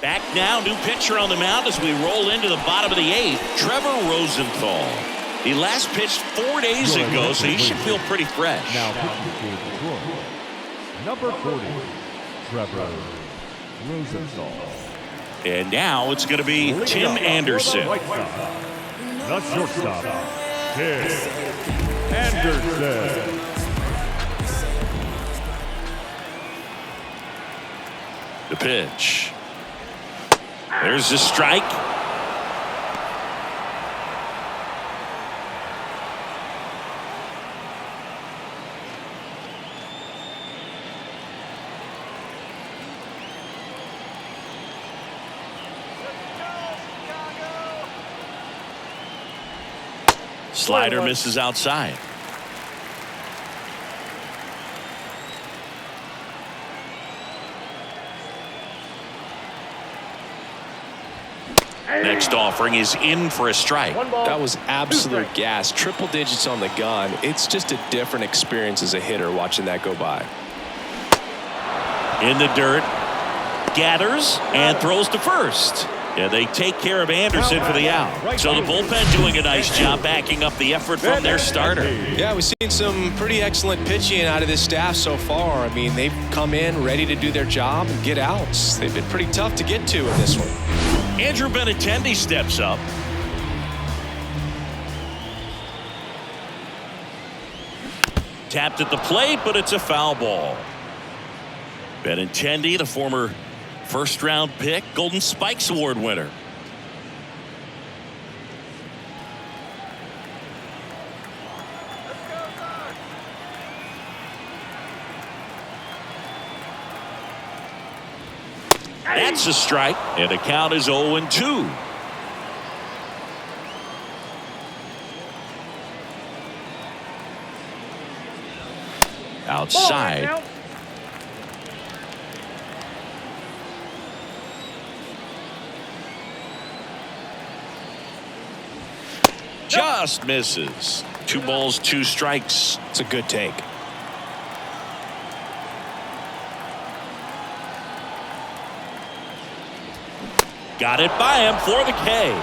Speaker 1: Back now, new pitcher on the mound as we roll into the bottom of the 8th, Trevor Rosenthal. He last pitched 4 days ago, so he should feel pretty fresh.
Speaker 3: Now pitching to Detroit, number 40, Trevor Rosenthal.
Speaker 1: And now it's going to be Tim Anderson.
Speaker 3: The shortstop, Tim Anderson.
Speaker 1: The pitch. There's the strike. Slider misses outside. Next offering is in for a strike.
Speaker 2: That was absolute gas. Triple digits on the gun. It's just a different experience as a hitter watching that go by.
Speaker 1: In the dirt, gathers and throws to first. Yeah, they take care of Anderson for the out. So the bullpen doing a nice job backing up the effort from their starter.
Speaker 2: Yeah, we've seen some pretty excellent pitching out of this staff so far. I mean, they've come in ready to do their job and get outs. They've been pretty tough to get to in this one.
Speaker 1: Andrew Benintendi steps up. Tapped at the plate, but it's a foul ball. Benintendi, the former first-round pick, Golden Spikes Award winner. That's a strike, and the count is 0-2. Outside. Just misses. 2 balls, 2 strikes.
Speaker 2: It's a good take.
Speaker 1: Got it by him for the K.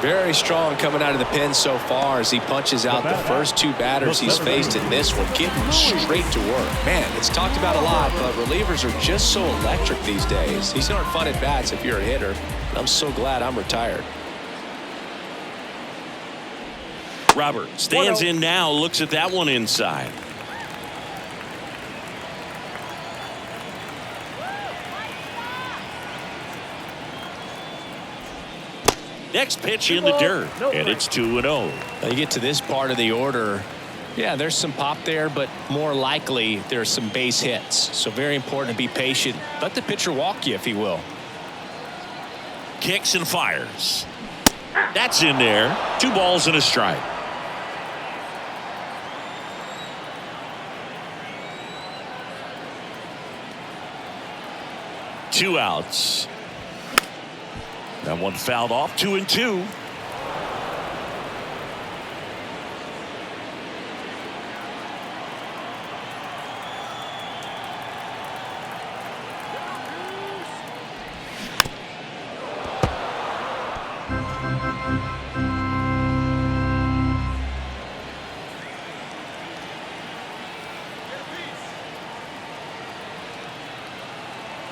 Speaker 2: Very strong coming out of the pen so far as he punches out the first 2 batters he's faced in this one, getting straight to work. Man, it's talked about a lot, but relievers are just so electric these days. These aren't fun at bats if you're a hitter. I'm so glad I'm retired.
Speaker 1: Robert stands in now, looks at that one inside. Next pitch in the dirt, and it's 2-0.
Speaker 2: Now you get to this part of the order. Yeah, there's some pop there, but more likely there's some base hits. So very important to be patient. Let the pitcher walk you if he will.
Speaker 1: Kicks and fires. That's in there. 2 balls and a strike. Two outs. That one fouled off. 2-2.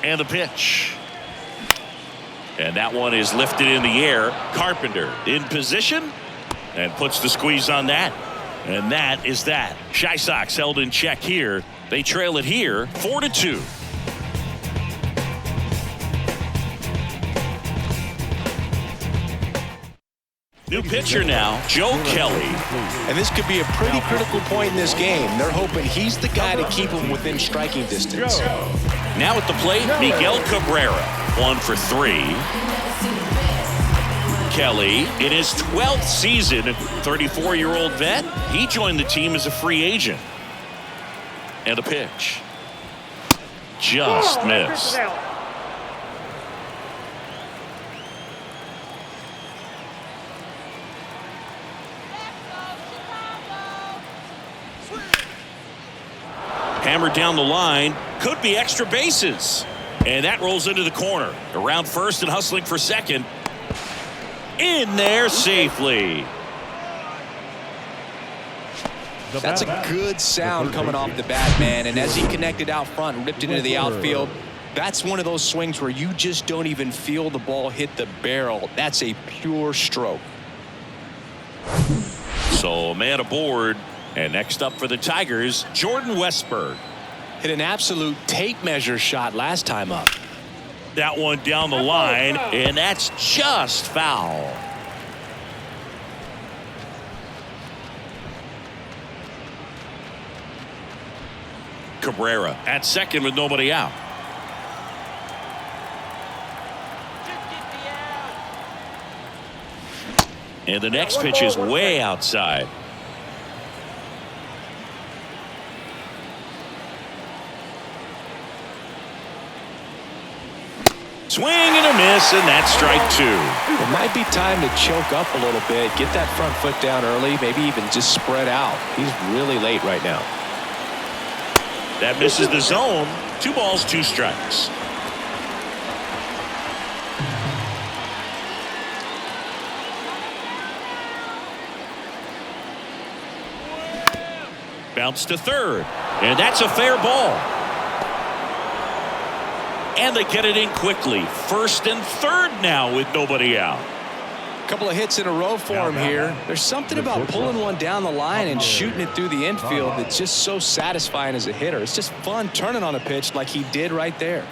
Speaker 1: And the pitch. And that one is lifted in the air. Carpenter in position and puts the squeeze on that. And that is that. Chi Sox held in check here. They trail it here 4-2. New pitcher now, Joe Kelly.
Speaker 2: And this could be a pretty critical point in this game. They're hoping he's the guy to keep him within striking distance.
Speaker 1: Now at the plate, Miguel Cabrera, 1 for 3. Kelly, in his 12th season, 34-year-old vet, he joined the team as a free agent. And a pitch. Just missed. Hammered down the line, could be extra bases. And that rolls into the corner. Around first and hustling for second. In there safely.
Speaker 2: That's a good sound coming off the bat, man. And as he connected out front and ripped it into the outfield, that's one of those swings where you just don't even feel the ball hit the barrel. That's a pure stroke.
Speaker 1: So a man aboard. And next up for the Tigers, Jordan Westburg.
Speaker 2: Hit an absolute tape measure shot last time up.
Speaker 1: That one down the line, and that's just foul. Cabrera at second with nobody out. And the next pitch is way outside. Swing and a miss, and that's strike 2.
Speaker 2: It might be time to choke up a little bit, get that front foot down early, maybe even just spread out. He's really late right now.
Speaker 1: That misses the zone. 2 balls, 2 strikes. Bounce to third, and that's a fair ball. And they get it in quickly. First and third now with nobody out.
Speaker 2: A couple of hits in a row for him here. There's something about pulling one down the line and shooting it through the infield that's just so satisfying as a hitter. It's just fun turning on a pitch like he did right there.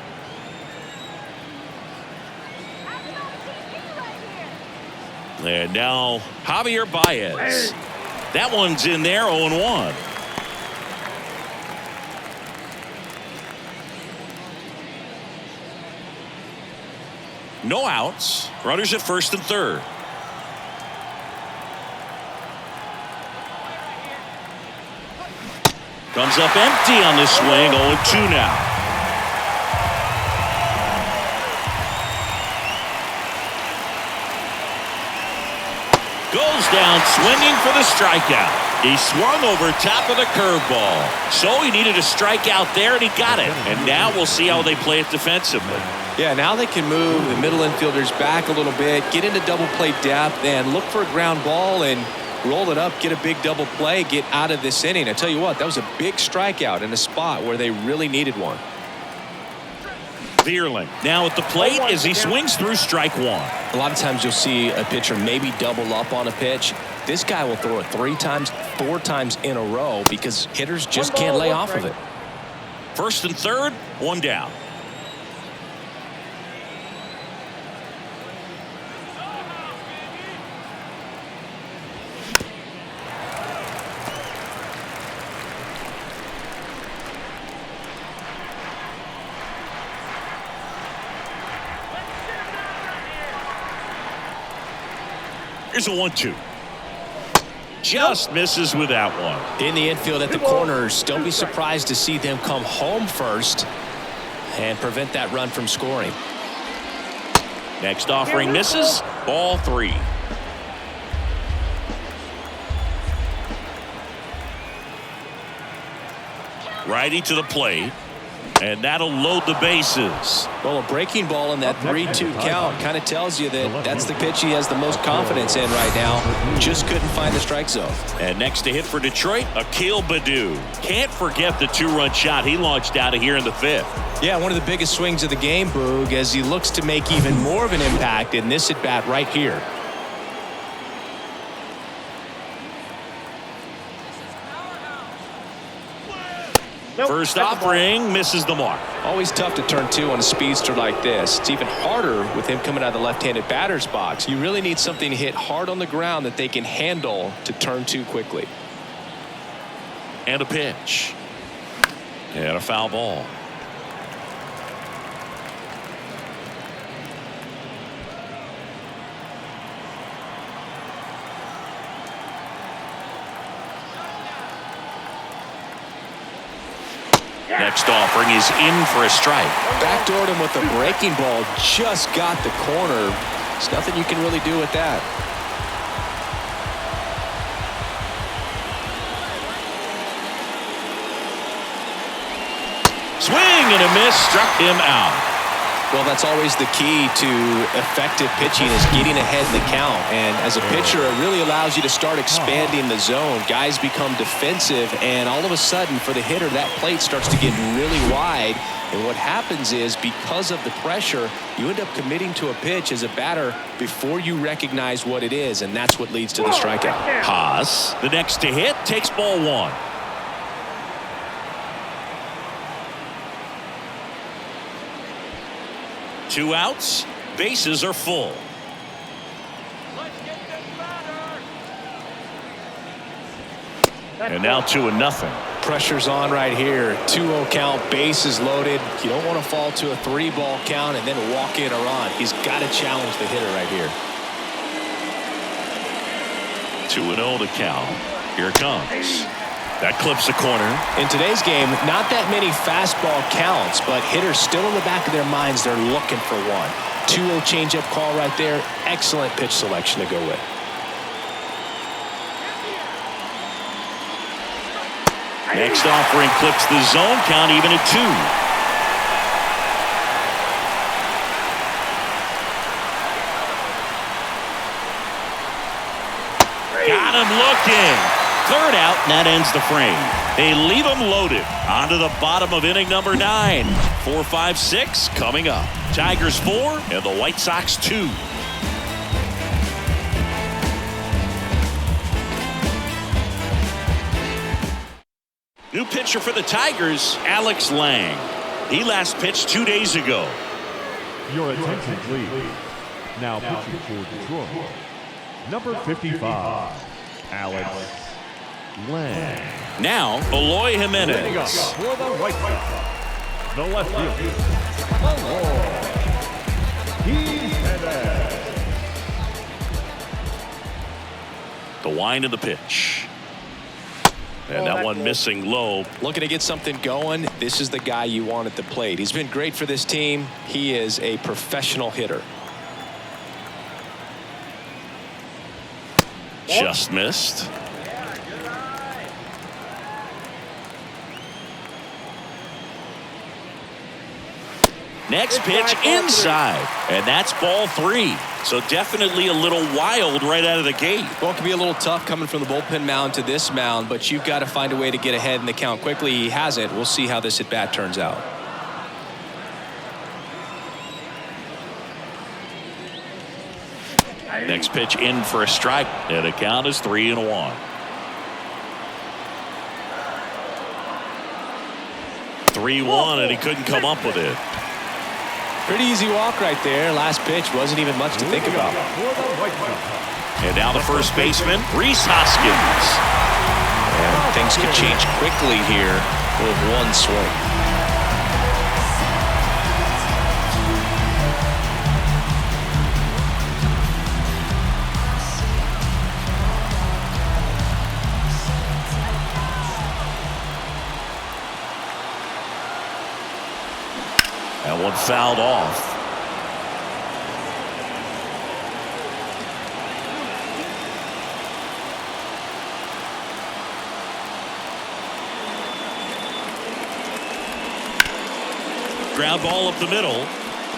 Speaker 1: And now Javier Baez. That one's in there, 0-1. No outs. Runners at first and third. Comes up empty on this swing. 0-2 now. Goes down swinging for the strikeout. He swung over top of the curveball. So he needed a strikeout there, and he got it. And now we'll see how they play it defensively.
Speaker 2: Yeah, now they can move the middle infielders back a little bit, get into double play depth, and look for a ground ball and roll it up, get a big double play, get out of this inning. I tell you what, that was a big strikeout in a spot where they really needed one.
Speaker 1: Vierling now at the plate as he swings through strike 1.
Speaker 2: A lot of times you'll see a pitcher maybe double up on a pitch. This guy will throw it 3 times, 4 times in a row because hitters just can't lay off of it.
Speaker 1: First and third, 1 down. Here's a 1-2. Just misses with that one.
Speaker 2: In the infield at the corners, don't be surprised to see them come home first and prevent that run from scoring.
Speaker 1: Next offering misses. Ball 3. Righty to the plate. And that'll load the bases.
Speaker 2: Well, a breaking ball in that 3-2 count kind of tells you that that's the pitch he has the most confidence in right now. Just couldn't find the strike zone.
Speaker 1: And next to hit for Detroit, Akil Baddoo. Can't forget the 2-run shot he launched out of here in the 5th.
Speaker 2: Yeah, one of the biggest swings of the game, Boog, as he looks to make even more of an impact in this at-bat right here.
Speaker 1: First offering misses the mark.
Speaker 2: Always tough to turn 2 on a speedster like this. It's even harder with him coming out of the left-handed batter's box. You really need something to hit hard on the ground that they can handle to turn 2 quickly.
Speaker 1: And a pitch. And a foul ball. Next offering is in for a strike.
Speaker 2: Backdoored him with a breaking ball. Just got the corner. There's nothing you can really do with that.
Speaker 1: Swing and a miss. Struck him out.
Speaker 2: Well, that's always the key to effective pitching, is getting ahead in the count. And as a pitcher, it really allows you to start expanding the zone. Guys become defensive, and all of a sudden, for the hitter, that plate starts to get really wide. And what happens is, because of the pressure, you end up committing to a pitch as a batter before you recognize what it is, and that's what leads to the strikeout.
Speaker 1: Haas, the next to hit, takes ball 1. Two outs, bases are full. And now 2-0.
Speaker 2: Pressure's on right here. 2-0 count, bases loaded. You don't want to fall to a 3-ball count and then walk in or on. He's got to challenge the hitter right here.
Speaker 1: 2-0 the count. Here it comes. That clips the corner.
Speaker 2: In today's game, not that many fastball counts, but hitters still in the back of their minds, they're looking for one. 2-0 changeup call right there. Excellent pitch selection to go with.
Speaker 1: Next offering clips the zone count, even at 2. Got him looking. Third out, and that ends the frame. They leave him loaded. On to the bottom of inning number 9. 4, 5, 6 coming up. Tigers 4 and the White Sox 2. New pitcher for the Tigers, Alex Lang. He last pitched 2 days ago.
Speaker 3: Your attention, please. Now pitching for Detroit, number 55, Alex Lang.
Speaker 1: Now, Eloy Jimenez.
Speaker 3: For the White Sox, the left fielder, Jimenez.
Speaker 1: The wind of the pitch. And that one missing low.
Speaker 2: Looking to get something going. This is the guy you want at the plate. He's been great for this team. He is a professional hitter.
Speaker 1: Just missed. Next pitch inside, and that's ball 3. So definitely a little wild right out of the gate.
Speaker 2: Well, it can be a little tough coming from the bullpen mound to this mound, but you've got to find a way to get ahead in the count quickly. He hasn't. We'll see how this at bat turns out.
Speaker 1: Next pitch in for a strike, and the count is 3-1. 3-1, and he couldn't come up with it.
Speaker 2: Pretty easy walk right there. Last pitch wasn't even much to think about.
Speaker 1: And now the first baseman, Rhys Hoskins.
Speaker 2: And things could change quickly here with one swing.
Speaker 1: That one fouled off. Ground ball up the middle.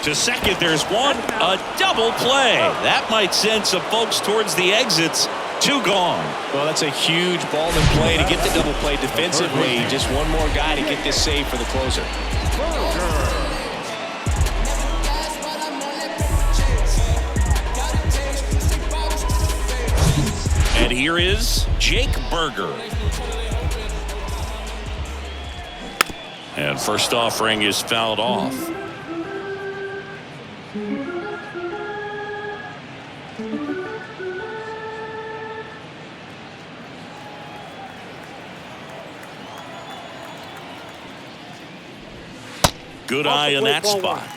Speaker 1: To second, there's one. A double play. That might send some folks towards the exits. 2 gone.
Speaker 2: Well, that's a huge ball in play to get the double play defensively. Just one more guy to get this save for the closer.
Speaker 1: And here is Jake Berger. And first offering is fouled off. Good eye in that spot.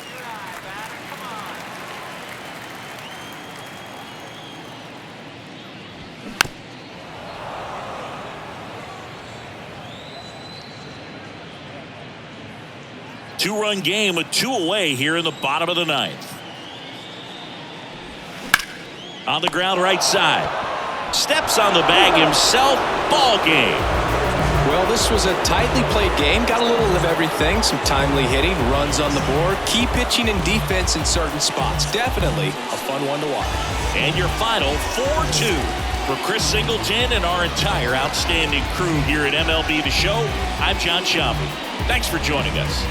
Speaker 1: Two-run game with 2 away here in the bottom of the 9th. On the ground right side. Steps on the bag himself. Ball game.
Speaker 2: Well, this was a tightly played game. Got a little of everything. Some timely hitting, runs on the board, key pitching and defense in certain spots. Definitely a fun one to watch.
Speaker 1: And your final 4-2. For Chris Singleton and our entire outstanding crew here at MLB The Show, I'm John Shambi. Thanks for joining us.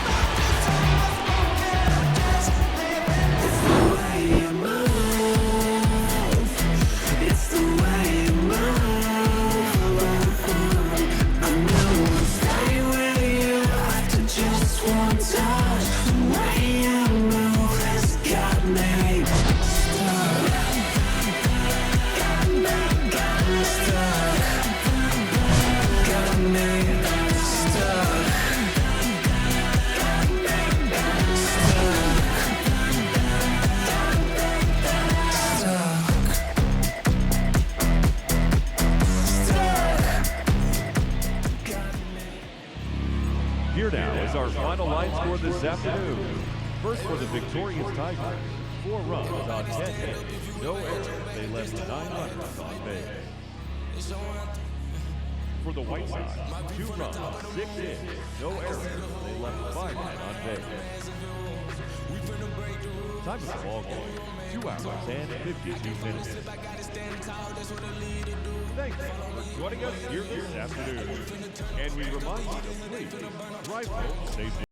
Speaker 3: Here now is our final line score this afternoon. First for the victorious Tigers, 4 runs on 10 hits, no errors. They left 9 runners on base. For the White Sox, 2 runs, 6 hits, no errors. They left 5 men on base. Time of the ball game, 2 hours and 52 minutes. Thanks for joining us here this afternoon. And we remind you to please drive home safely.